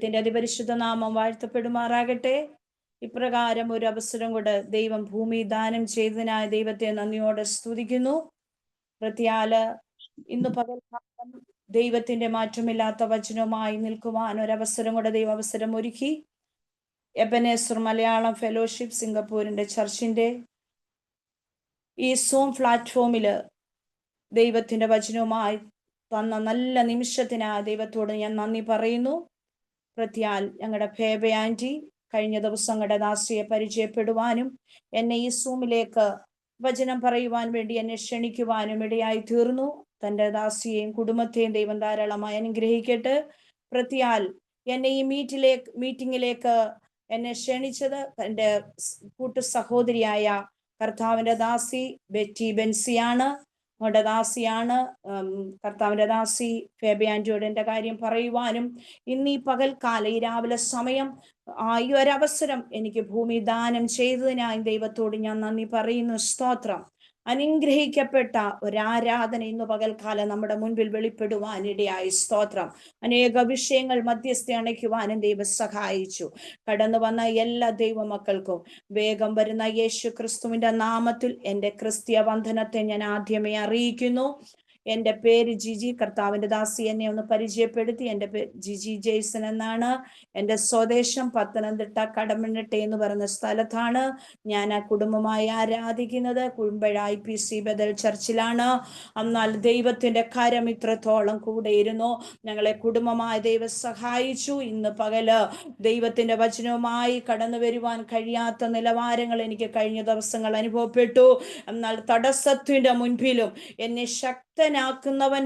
ദൈവത്തിന്റെ അതിപരിശുദ്ധ നാമം വാഴ്ത്തപ്പെടുമാറാകട്ടെ. ഇപ്രകാരം ഒരു അവസരം കൂടെ ദൈവം ഭൂമി ദാനം ചെയ്തതിനായി ദൈവത്തെ നന്ദിയോടെ സ്തുതിക്കുന്നു. പ്രത്യാല് ഇന്ന് പകൽക്കാലം ദൈവത്തിന്റെ മാറ്റമില്ലാത്ത വചനവുമായി നിൽക്കുവാൻ ഒരവസരം കൂടെ ദൈവ അവസരം ഒരുക്കി. എബനേസർ മലയാളം ഫെലോഷിപ്പ് സിംഗപ്പൂരിന്റെ ചർച്ചിന്റെ ഈ സൂം പ്ലാറ്റ്ഫോമില് ദൈവത്തിന്റെ വചനവുമായി തന്ന നല്ല നിമിഷത്തിനായി ദൈവത്തോട് ഞാൻ നന്ദി പറയുന്നു. പ്രത്യാൽ ഞങ്ങളുടെ ഫേബ ആന്റി കഴിഞ്ഞ ദിവസങ്ങളുടെ ദാസിയെ പരിചയപ്പെടുവാനും എന്നെ ഈ സൂമിലേക്ക് വചനം പറയുവാൻ വേണ്ടി എന്നെ ക്ഷണിക്കുവാനും ഇടയായി തീർന്നു. തൻ്റെ ദാസിയെയും കുടുംബത്തെയും ദൈവം ധാരാളമായി അനുഗ്രഹിക്കട്ടെ. പ്രത്യാൽ എന്നെ ഈ മീറ്റിങ്ങിലേക്ക് എന്നെ ക്ഷണിച്ചത് എൻ്റെ കൂട്ടു സഹോദരിയായ കർത്താവിൻ്റെ ദാസി ബെറ്റി ബെൻസിയാണ്. അവരുടെ ദാസിയാണ്. കർത്താവിൻ്റെ ദാസി ഫേബിയാൻറ്റിയോട് എൻ്റെ കാര്യം പറയുവാനും ഇന്ന് ഈ പകൽക്കാലം ഈ രാവിലെ സമയം ഈ ഒരവസരം എനിക്ക് ഭൂമി ദാനം ചെയ്തതിനായി ദൈവത്തോട് ഞാൻ നന്ദി പറയുന്നു. സ്തോത്രം. അനുഗ്രഹിക്കപ്പെട്ട ഒരാരാധന ഇന്ന് പകൽക്കാലം നമ്മുടെ മുൻപിൽ വെളിപ്പെടുവാനിടയായി. സ്തോത്രം. അനേക വിഷയങ്ങൾ മധ്യസ്ഥ അണയ്ക്കുവാനും ദൈവം സഹായിച്ചു. കടന്നു വന്ന എല്ലാ ദൈവമക്കൾക്കും വേഗം വരുന്ന യേശു ക്രിസ്തുവിന്റെ നാമത്തിൽ എൻ്റെ ക്രിസ്തീയ വന്ദനത്തെ ഞാൻ ആദ്യമേ അറിയിക്കുന്നു. എൻ്റെ പേര് ജിജി. കർത്താവിൻ്റെ ദാസി എന്നെ ഒന്ന് പരിചയപ്പെടുത്തി. എൻ്റെ പേര് ജിജി ജെയ്സൺ എന്നാണ്. എൻ്റെ സ്വദേശം പത്തനംതിട്ട കടമനിട്ട എന്ന് പറയുന്ന സ്ഥലത്താണ്. ഞാൻ ആ കുടുംബമായി ആരാധിക്കുന്നത് കുമ്പഴ IPC ബദൽ ചർച്ചിലാണ്. എന്നാൽ ദൈവത്തിൻ്റെ കരം ഇത്രത്തോളം കൂടെയിരുന്നു. ഞങ്ങളെ കുടുംബമായി ദൈവം സഹായിച്ചു. ഇന്ന് പകല് ദൈവത്തിൻ്റെ വചനവുമായി കടന്നു വരുവാൻ കഴിയാത്ത നിലവാരങ്ങൾ എനിക്ക് കഴിഞ്ഞ ദിവസങ്ങൾ അനുഭവപ്പെട്ടു. എന്നാൽ തടസ്സത്തിൻ്റെ മുൻപിലും എന്നെ ശക്തനാക്കുന്നവൻ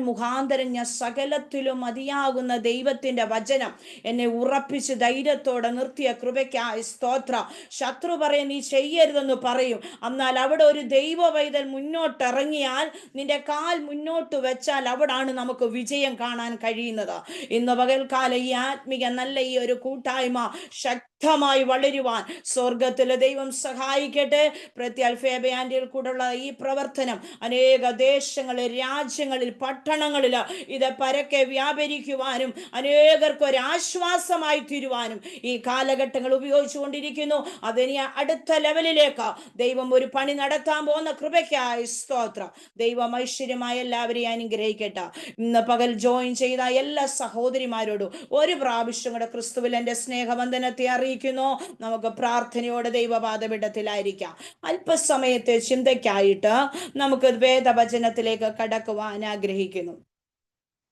മുഖാന്തരം ഞാൻ സകലത്തിലും മതിയാകുന്ന ദൈവത്തിന്റെ വചനം എന്നെ ഉറപ്പിച്ച് ധൈര്യത്തോടെ നിർത്തിയ കൃപയ്ക്കായി സ്തോത്രം. ശത്രു പറയും നീ ചെയ്യരുതെന്ന് പറയും. എന്നാൽ അവിടെ ഒരു ദൈവ പൈതൽ മുന്നോട്ടിറങ്ങിയാൽ, നിന്റെ കാൽ മുന്നോട്ട് വെച്ചാൽ അവിടാണ് നമുക്ക് വിജയം കാണാൻ കഴിയുന്നത്. ഇന്ന് പകൽക്കാല ഈ ആത്മിക നല്ല ഈ ഒരു കൂട്ടായ്മ ശക്തമായി വളരുവാൻ സ്വർഗത്തിലെ ദൈവം സഹായിക്കട്ടെ. പ്രത്യാൽ ഫേബയാൻഡിൽ കൂടെയുള്ള ഈ പ്രവർത്തനം അനേക ദേശങ്ങളിൽ, രാജ്യങ്ങളിൽ, പട്ടണങ്ങളിൽ ഇത് പരക്കെ വ്യാപരിക്കുവാനും അനേകർക്ക് ഒരു ആശ്വാസമായി തീരുവാനും ഈ കാലഘട്ടങ്ങൾ ഉപയോഗിച്ചുകൊണ്ടിരിക്കുന്നു. അതിനി അടുത്ത ലെവലിലേക്ക് ദൈവം ഒരു പണി നടത്താൻ പോകുന്ന കൃപയ്ക്കായി സ്തോത്രം. ദൈവം ഐശ്വര്യമായി എല്ലാവരെയും അനുഗ്രഹിക്കട്ടെ. ഇന്ന് പകൽ ജോയിൻ ചെയ്ത എല്ലാ സഹോദരിമാരോടും ഒരു പ്രാവശ്യം കൂടെ ക്രിസ്തുവിൽ എൻ്റെ സ്നേഹവന്ദനത്തെ അറിയിക്കുന്നു. നമുക്ക് പ്രാർത്ഥനയോടെ ദൈവപാദപീഠത്തിലായിരിക്കാം. അല്പസമയത്തെ ചിന്തയ്ക്കായിട്ട് നമുക്ക് വേദവചനത്തിലേക്ക് കടക്കുവാൻ ആഗ്രഹിക്കുന്നു.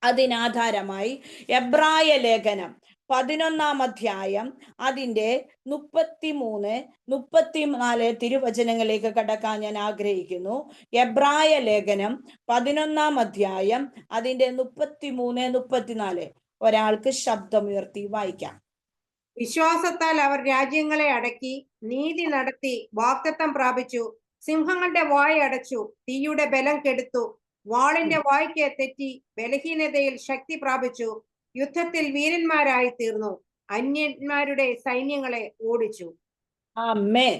അതിനാധാരമായി എബ്രായ ലേഖനം 11 അധ്യായം അതിൻ്റെ 33-34 തിരുവചനങ്ങളിലേക്ക് കടക്കാൻ ഞാൻ ആഗ്രഹിക്കുന്നു. എബ്രായ ലേഖനം 11 അധ്യായം അതിൻ്റെ 33-34 ഒരാൾക്ക് ശബ്ദമുയർത്തി വായിക്കാം. വിശ്വാസത്താൽ അവർ രാജ്യങ്ങളെ അടക്കി, നീതി നടത്തി, വാഗ്ദത്തം പ്രാപിച്ചു. സിംഹങ്ങളുടെ വായ അടച്ചു, തീയുടെ ബലം കെടുത്തു. വാളിന്റെ വായ്ക്ക് തെറ്റി, ബലഹീനതയിൽ ശക്തി പ്രാപിച്ചു. യുദ്ധത്തിൽ വീരന്മാരായി തീർന്നു, അന്യന്മാരുടെ സൈന്യങ്ങളെ ഓടിച്ചു. ആമേൻ.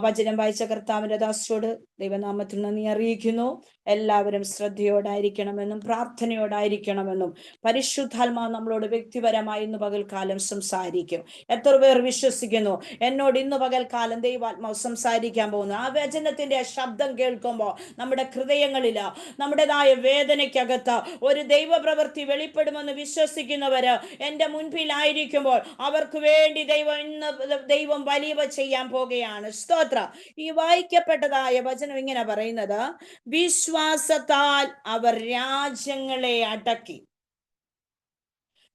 വചനം വായിച്ച കർത്താവിന്റെ ദാസിയോട് ദൈവനാമത്തിൽ നന്ദി അറിയിക്കുന്നു. എല്ലാവരും ശ്രദ്ധയോടായിരിക്കണമെന്നും പ്രാർത്ഥനയോടായിരിക്കണമെന്നും പരിശുദ്ധാത്മാവ് നമ്മളോട് വ്യക്തിപരമായി ഇന്ന് പകൽക്കാലം സംസാരിക്കും. എത്ര പേർ വിശ്വസിക്കുന്നു എന്നോട് ഇന്ന് പകൽക്കാലം ദൈവാത്മാവ് സംസാരിക്കാൻ പോകുന്നു? ആ വചനത്തിന്റെ ശബ്ദം കേൾക്കുമ്പോൾ നമ്മുടെ ഹൃദയങ്ങളില് നമ്മുടേതായ വേദനയ്ക്കകത്ത് ഒരു ദൈവപ്രവൃത്തി വെളിപ്പെടുമെന്ന് വിശ്വസിക്കുന്നവര് എൻ്റെ മുൻപിലായിരിക്കുമ്പോൾ അവർക്ക് വേണ്ടി ദൈവം വലിയ ചെയ്യാൻ പോകുകയാണ്. സ്തോത്ര. ഈ വായിക്കപ്പെട്ടതായ വചനം ഇങ്ങനെ പറയുന്നത്, വിശ്വാസത്താൽ അവർ രാജ്യങ്ങളെ അടക്കി,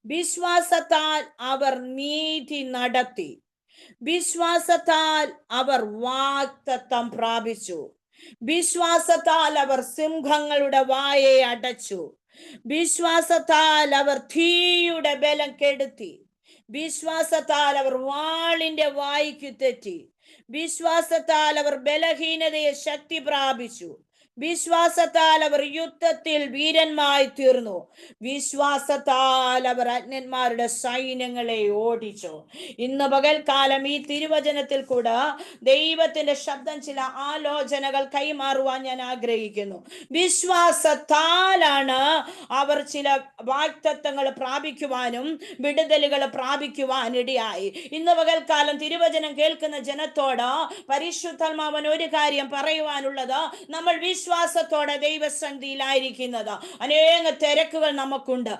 വിശ്വാസത്താൽ അവർ നീതി നടത്തി, വിശ്വാസത്താൽ അവർ വാഗ്ദത്തം പ്രാപിച്ചു, വിശ്വാസത്താൽ അവർ സിംഹങ്ങളുടെ വായെ അടച്ചു, വിശ്വാസത്താൽ അവർ തീയുടെ ബലം കെടുത്തി, വിശ്വാസത്താൽ അവർ വാളിന്റെ വായ്ക്ക് തെറ്റി, വിശ്വാസത്താൽ അവർ ബലഹീനതയെ ശക്തി പ്രാപിച്ചു, വിശ്വാസത്താൽ അവർ യുദ്ധത്തിൽ വീരന്മാരായി തീർന്നു. വിശ്വാസത്താൽ അവർ അജ്ഞന്മാരുടെ സൈന്യങ്ങളെ ഓടിച്ചു. ഇന്ന് പകൽക്കാലം ഈ തിരുവചനത്തിൽ കൂടെ ദൈവത്തിന്റെ ശബ്ദം ചില ആലോചനകൾ കൈമാറുവാൻ ഞാൻ ആഗ്രഹിക്കുന്നു. വിശ്വാസത്താലാണ് അവർ ചില വാഗ്ദത്തങ്ങൾ പ്രാപിക്കുവാനും വിടുതലുകൾ പ്രാപിക്കുവാൻ ഇടയായി. ഇന്ന് പകൽക്കാലം തിരുവചനം കേൾക്കുന്ന ജനത്തോട് പരിശുദ്ധാത്മാവൻ ഒരു കാര്യം പറയുവാനുള്ളത്, നമ്മൾ വിശ്വാസത്തോടെ ദൈവസന്നിധിയിലായിരിക്കുന്നത്. അനേക തിരക്കുകൾ നമുക്കുണ്ട്,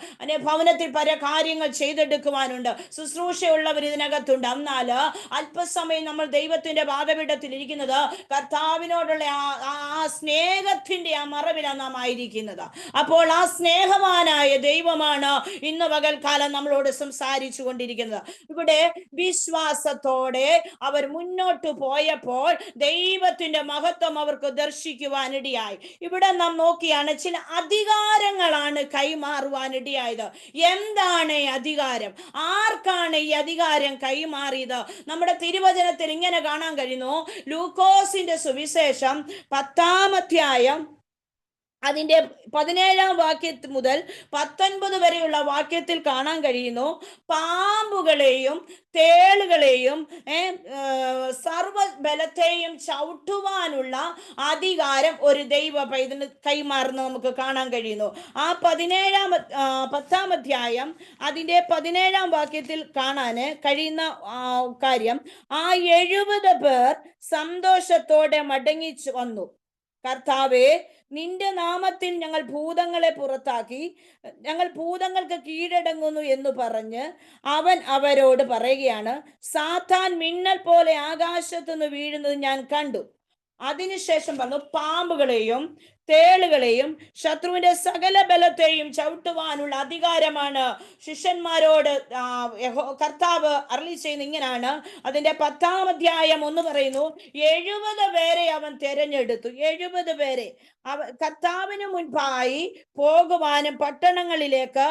ഭവനത്തിൽ പല കാര്യങ്ങൾ ചെയ്തെടുക്കുവാനുണ്ട്, ശുശ്രൂഷയുള്ളവർ ഇതിനകത്തുണ്ട്. എന്നാൽ അല്പസമയം നമ്മൾ ദൈവത്തിന്റെ പാദപീഠത്തിൽ ഇരിക്കുന്നത് കർത്താവിനോടുള്ള ആ സ്നേഹത്തിന്റെ ആ മറവിലാണ് നാം ആയിരിക്കുന്നത്. അപ്പോൾ ആ സ്നേഹവാനായ ദൈവമാണ് ഇന്ന് പകൽക്കാലം നമ്മളോട് സംസാരിച്ചു കൊണ്ടിരിക്കുന്നത്. ഇവിടെ വിശ്വാസത്തോടെ അവർ മുന്നോട്ട് പോയപ്പോൾ ദൈവത്തിന്റെ മഹത്വം അവർക്ക് ദർശിക്കുവാനിടയായി. ഇവിടെ നാം നോക്കിയാണ് ചില അധികാരങ്ങളാണ് കൈമാറുവാനിടയായത്. എന്താണ് ഈ അധികാരം? ആർക്കാണ് ഈ അധികാരം കൈമാറിയത്? നമ്മുടെ തിരുവചനത്തിൽ ഇങ്ങനെ കാണാൻ കഴിയുന്നു. ലൂക്കോസിന്റെ സുവിശേഷം 10-ാം അധ്യായം അതിന്റെ 17-ാം വാക്യത്തിൽ മുതൽ 19 വരെയുള്ള വാക്യത്തിൽ കാണാൻ കഴിയുന്നു, പാമ്പുകളെയും തേളുകളെയും സർവബലത്തെയും ചവിട്ടുവാനുള്ള അധികാരം ഒരു ദൈവ പൈതന് കൈമാറുന്ന നമുക്ക് കാണാൻ കഴിയുന്നു. ആ 10-ാം അധ്യായം അതിന്റെ 17-ാം വാക്യത്തിൽ കാണാൻ കഴിയുന്ന കാര്യം, ആ 70 പേർ സന്തോഷത്തോടെ മടങ്ങി വന്നു. കർത്താവേ, നിന്റെ നാമത്തിൽ ഞങ്ങൾ ഭൂതങ്ങളെ പുറത്താക്കി, ഞങ്ങൾ ഭൂതങ്ങൾക്ക് കീഴടങ്ങുന്നു എന്ന് പറഞ്ഞ് അവൻ അവരോട് പറയുകയാണ്, സാത്താൻ മിന്നൽ പോലെ ആകാശത്തുനിന്ന് വീഴുന്നത് ഞാൻ കണ്ടു. അതിനുശേഷം പറഞ്ഞു, പാമ്പുകളെയും തേളുകളെയും ശത്രുവിന്റെ സകല ബലത്തെയും ചവിട്ടുവാനുള്ള അധികാരമാണ് ശിഷ്യന്മാരോട് കർത്താവ് അരുളി ചെയ്യുന്ന. ഇങ്ങനാണ് അതിന്റെ 10-ാം അധ്യായം 1 പറയുന്നു, 70 പേരെ അവൻ തെരഞ്ഞെടുത്തു. 70 പേരെ കർത്താവിന് മുൻപായി പോകുവാനും പട്ടണങ്ങളിലേക്ക്,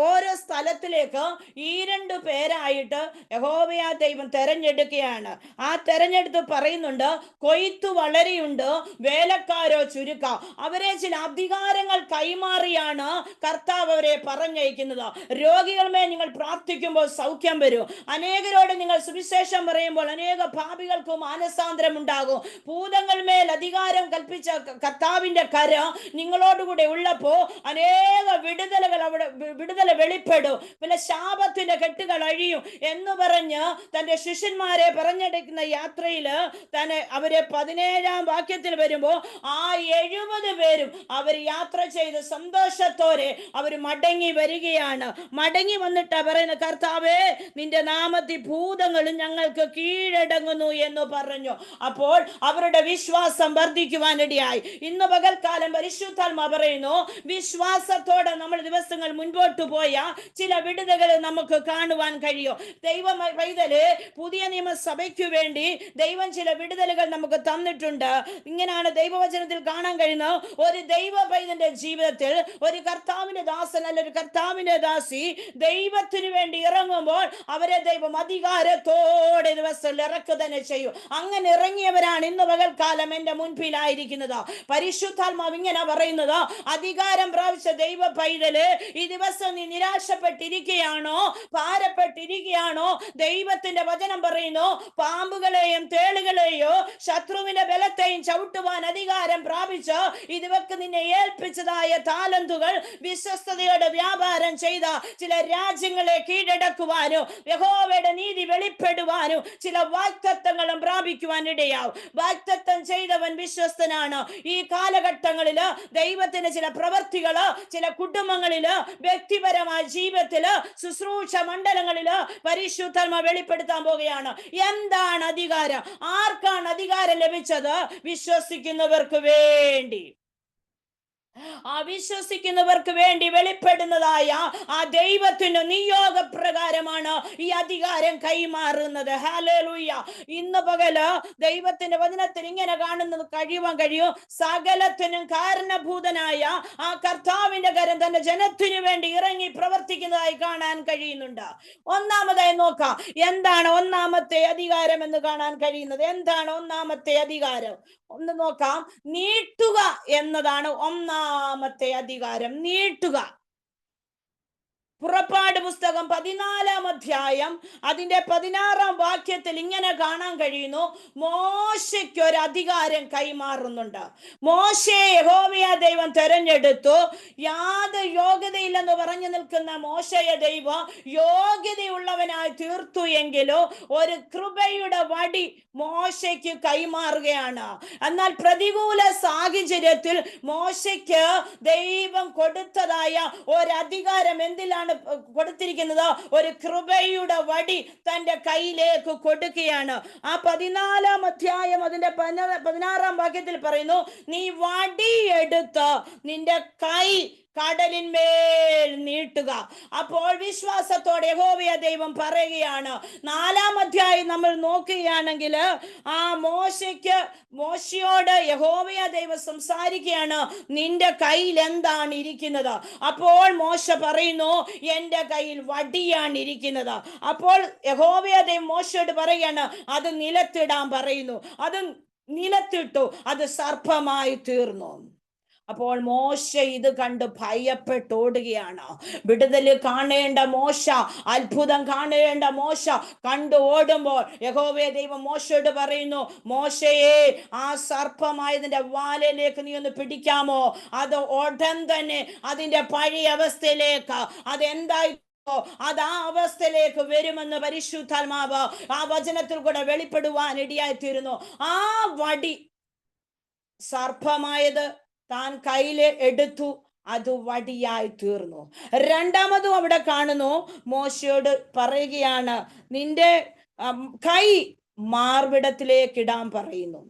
ഓരോ സ്ഥലത്തിലേക്ക് 2 പേരായിട്ട് യഹോവയാ ദൈവം തെരഞ്ഞെടുക്കുകയാണ്. ആ തെരഞ്ഞെടുത്ത് പറയുന്നുണ്ട്, കൊയ്ത്തു വളരെയുണ്ട്, വേലക്കാരോ ചുരുക്കം. അവരെ ചില അധികാരങ്ങൾ കൈമാറിയാണ് കർത്താവ് അവരെ പറഞ്ഞയക്കുന്നത്. രോഗികളുമേ നിങ്ങൾ പ്രാർത്ഥിക്കുമ്പോൾ സൗഖ്യം വരും. അനേകരോട് നിങ്ങൾ സുവിശേഷം പറയുമ്പോൾ അനേക പാപികൾക്ക് മാനസാന്തരം ഉണ്ടാകും. ഭൂതങ്ങൾമേൽ അധികാരം കൽപ്പിച്ച കർത്താവിന്റെ കര നിങ്ങളോടുകൂടെ ഉള്ളപ്പോ അനേക വിടുതല വെളിപ്പെടും. പിന്നെ ശാപത്തിന്റെ കെട്ടുകൾ അഴിയും എന്ന് പറഞ്ഞ് തന്റെ ശിഷ്യന്മാരെ പറഞ്ഞെടുക്കുന്ന യാത്രയില് തന്നെ അവരെ 17-ാം വാക്യത്തിൽ വരുമ്പോ ആ 70 പേരും അവർ യാത്ര ചെയ്ത് സന്തോഷത്തോടെ അവർ മടങ്ങി വരികയാണ്. മടങ്ങി വന്നിട്ട് പറയുന്ന, കർത്താവേ, നിന്റെ നാമത്തിൽ ഭൂതങ്ങളും ഞങ്ങൾക്ക് കീഴടങ്ങുന്നു എന്ന് പറഞ്ഞു. അപ്പോൾ അവരുടെ വിശ്വാസം വർദ്ധിക്കുവാനിടയായി. ഇന്ന് പകൽക്കാലം പരിശുദ്ധാത്മാ പറയുന്നു, വിശ്വാസത്തോടെ നമ്മൾ ദിവസങ്ങൾ മുൻപോട്ട് പോയ ചില വിടുതലുകൾ നമുക്ക് കാണുവാൻ കഴിയും. ദൈവ പൈതല്, പുതിയ നിയമസഭയ്ക്കു വേണ്ടി ദൈവം ചില വിടുതലുകൾ നമുക്ക് തന്നിട്ടുണ്ട്. ഇങ്ങനെയാണ് ദൈവവചനത്തിൽ കാണാൻ കഴിയുന്നത്. ഒരു ദൈവ പൈതന്റെ ജീവിതത്തിൽ ഒരു കർത്താവിന്റെ ദാസൻ അല്ല ഒരു കർത്താവിന്റെ ദാസി ദൈവത്തിന് വേണ്ടി ഇറങ്ങുമ്പോൾ അവരെ ദൈവം അധികാരത്തോടെ ദിവസം ഇറക്കുക തന്നെ ചെയ്യും. അങ്ങനെ ഇറങ്ങിയവരാണ് ഇന്ന് പകൽക്കാലം എന്റെ മുൻപിലായിരിക്കുന്നത്. പരിശുദ്ധാത്മാവ് ഇങ്ങനെ പറയുന്നത്, അധികാരം പ്രാപിച്ച ദൈവ പൈതല്, ഈ ദിവസം നീ നിരാശപ്പെട്ടിരിക്കുകയാണോ, ഭാരപ്പെട്ടിരിക്കുകയാണോ? ദൈവത്തിന്റെ വചനം പറയുന്നു, പാമ്പുകളെയും തേളുകളെയോ ശത്രുവിന്റെ ബലത്തെയും ചവിട്ടുവാൻ അധികാരം പ്രാപിച്ച് ഇതുവർക്ക് നിന്നെ ഏൽപ്പിച്ചതായ താലന്തുകൾ വിശ്വസ്തയോടെ വ്യാപാരം ചെയ്ത ചില രാജ്യങ്ങളെ കീഴടക്കുവാനോ യഹോവയുടെ നീതി വെളിപ്പെടുവാനോ ചില വാഗ്ദത്തങ്ങളും പ്രാപിക്കുവാൻ ഇടയാവും. വാഗ്ദത്തം ചെയ്തവൻ വിശ്വസ്തനാണ്. ഈ കാലഘട്ടങ്ങളില് ദൈവത്തിന് ചില പ്രവർത്തികള് ചില കുടുംബങ്ങളില്, വ്യക്തിപരമായ ജീവിതത്തില്, ശുശ്രൂഷ മണ്ഡലങ്ങളില് പരിശുദ്ധാത്മാ വെളിപ്പെടുത്താൻ പോകുകയാണ്. എന്താണ് അധികാരം? ആർക്കാണ് അധികാരം ലഭിച്ചത്? വിശ്വസിക്കുന്നവർക്ക് വേണ്ടി. വിശ്വസിക്കുന്നവർക്ക് വേണ്ടി വെളിപ്പെടുന്നതായ ആ ദൈവത്തിന്റെ നിയോഗപ്രകാരമാണ് ഈ അധികാരം കൈമാറുന്നത്. ഹല്ലേലൂയ. ഇന്ന് പകല് ദൈവത്തിന്റെ വചനത്തിൽ ഇങ്ങനെ കാണുന്നത് കഴിയും, സകലത്തിനും കാരണഭൂതനായ ആ കർത്താവിന്റെ കരം തന്റെ ജനത്തിനു വേണ്ടി ഇറങ്ങി പ്രവർത്തിക്കുന്നതായി കാണാൻ കഴിയുന്നുണ്ട്. ഒന്നാമതായി നോക്കാം, എന്താണ് ഒന്നാമത്തെ അധികാരം എന്ന് കാണാൻ കഴിയുന്നത്. എന്താണ് ഒന്നാമത്തെ അധികാരം? ഒന്ന് നോക്കാം. നീട്ടുക എന്നതാണ് ഒന്നാമത്തെ അധികാരം. നീട്ടുക. പുറപ്പാട് പുസ്തകം 14-ാം അധ്യായം അതിന്റെ 16-ാം വാക്യത്തിൽ ഇങ്ങനെ കാണാൻ കഴിയുന്നു, മോശയ്ക്ക് ഒരു അധികാരം കൈമാറുന്നുണ്ട്. മോശയെ യഹോവയാ ദൈവം തെരഞ്ഞെടുത്തു. യാതൊരു യോഗ്യതയില്ലെന്ന് പറഞ്ഞു നിൽക്കുന്ന മോശയെ ദൈവം യോഗ്യതയുള്ളവനായി തീർത്തു എങ്കിലോ ഒരു കൃപയുടെ വടി മോശയ്ക്ക് കൈമാറുകയാണ്. എന്നാൽ പ്രതികൂല സാഹചര്യത്തിൽ മോശയ്ക്ക് ദൈവം കൊടുത്തതായ ഒരധികാരം എന്തിലാണ് കൊടുത്തിരിക്കുന്നത്? ഒരു കൃപയുടെ വടി തന്റെ കയ്യിലേക്ക് കൊടുക്കുകയാണ്. ആ 14-ാം അധ്യായം അതിന്റെ 16-ാം വാക്യത്തിൽ പറയുന്നു, നീ വടി എടുത്ത് നിന്റെ കൈ കടലിന്മേൽ നീട്ടുക. അപ്പോൾ വിശ്വാസത്തോടെ യഹോവയാ ദൈവം പറയുകയാണ്. 4-ാം അധ്യായം നമ്മൾ നോക്കുകയാണെങ്കിൽ ആ മോശയോട് യഹോവയാ ദൈവം സംസാരിക്കുകയാണ്, നിന്റെ കയ്യിൽ എന്താണ് ഇരിക്കുന്നത്? അപ്പോൾ മോശ പറയുന്നു, എന്റെ കയ്യിൽ വടിയാണ് ഇരിക്കുന്നത്. അപ്പോൾ യഹോവയാ ദൈവം മോശയോട് പറയുകയാണ്, അത് നിലത്തിടാൻ പറയുന്നു. അത് നിലത്തിട്ടു, അത് സർപ്പമായി തീർന്നു. അപ്പോൾ മോശ ഇത് കണ്ട് ഭയപ്പെട്ടോടുകയാണ്. വിടുതല് കാണേണ്ട മോശ, അത്ഭുതം കാണേണ്ട മോശ കണ്ടു ഓടുമ്പോൾ യഹോവേ ദൈവം മോശയോട് പറയുന്നു, മോശയെ ആ സർപ്പമായതിന്റെ വാലിലേക്ക് നീ ഒന്ന് പിടിക്കാമോ? അത് ഉടൻ തന്നെ അതിന്റെ പഴയ അവസ്ഥയിലേക്ക് അതെന്തായി അത് ആ അവസ്ഥയിലേക്ക് വരുമെന്ന് പരിശുദ്ധാത്മാവ് ആ വചനത്തിൽ കൂടെ വെളിപ്പെടുവാൻ ഇടയായിത്തീരുന്നു. ആ വടി സർപ്പമായത് താൻ കയ്യില് എടുത്തു, അത് വടിയായി തീർന്നു. രണ്ടാമതും അവിടെ കാണുന്നു, മോശയോട് പറയുകയാണ്, നിന്റെ കൈ മാർവിടത്തിലേക്ക് ഇടാൻ പറയുന്നു.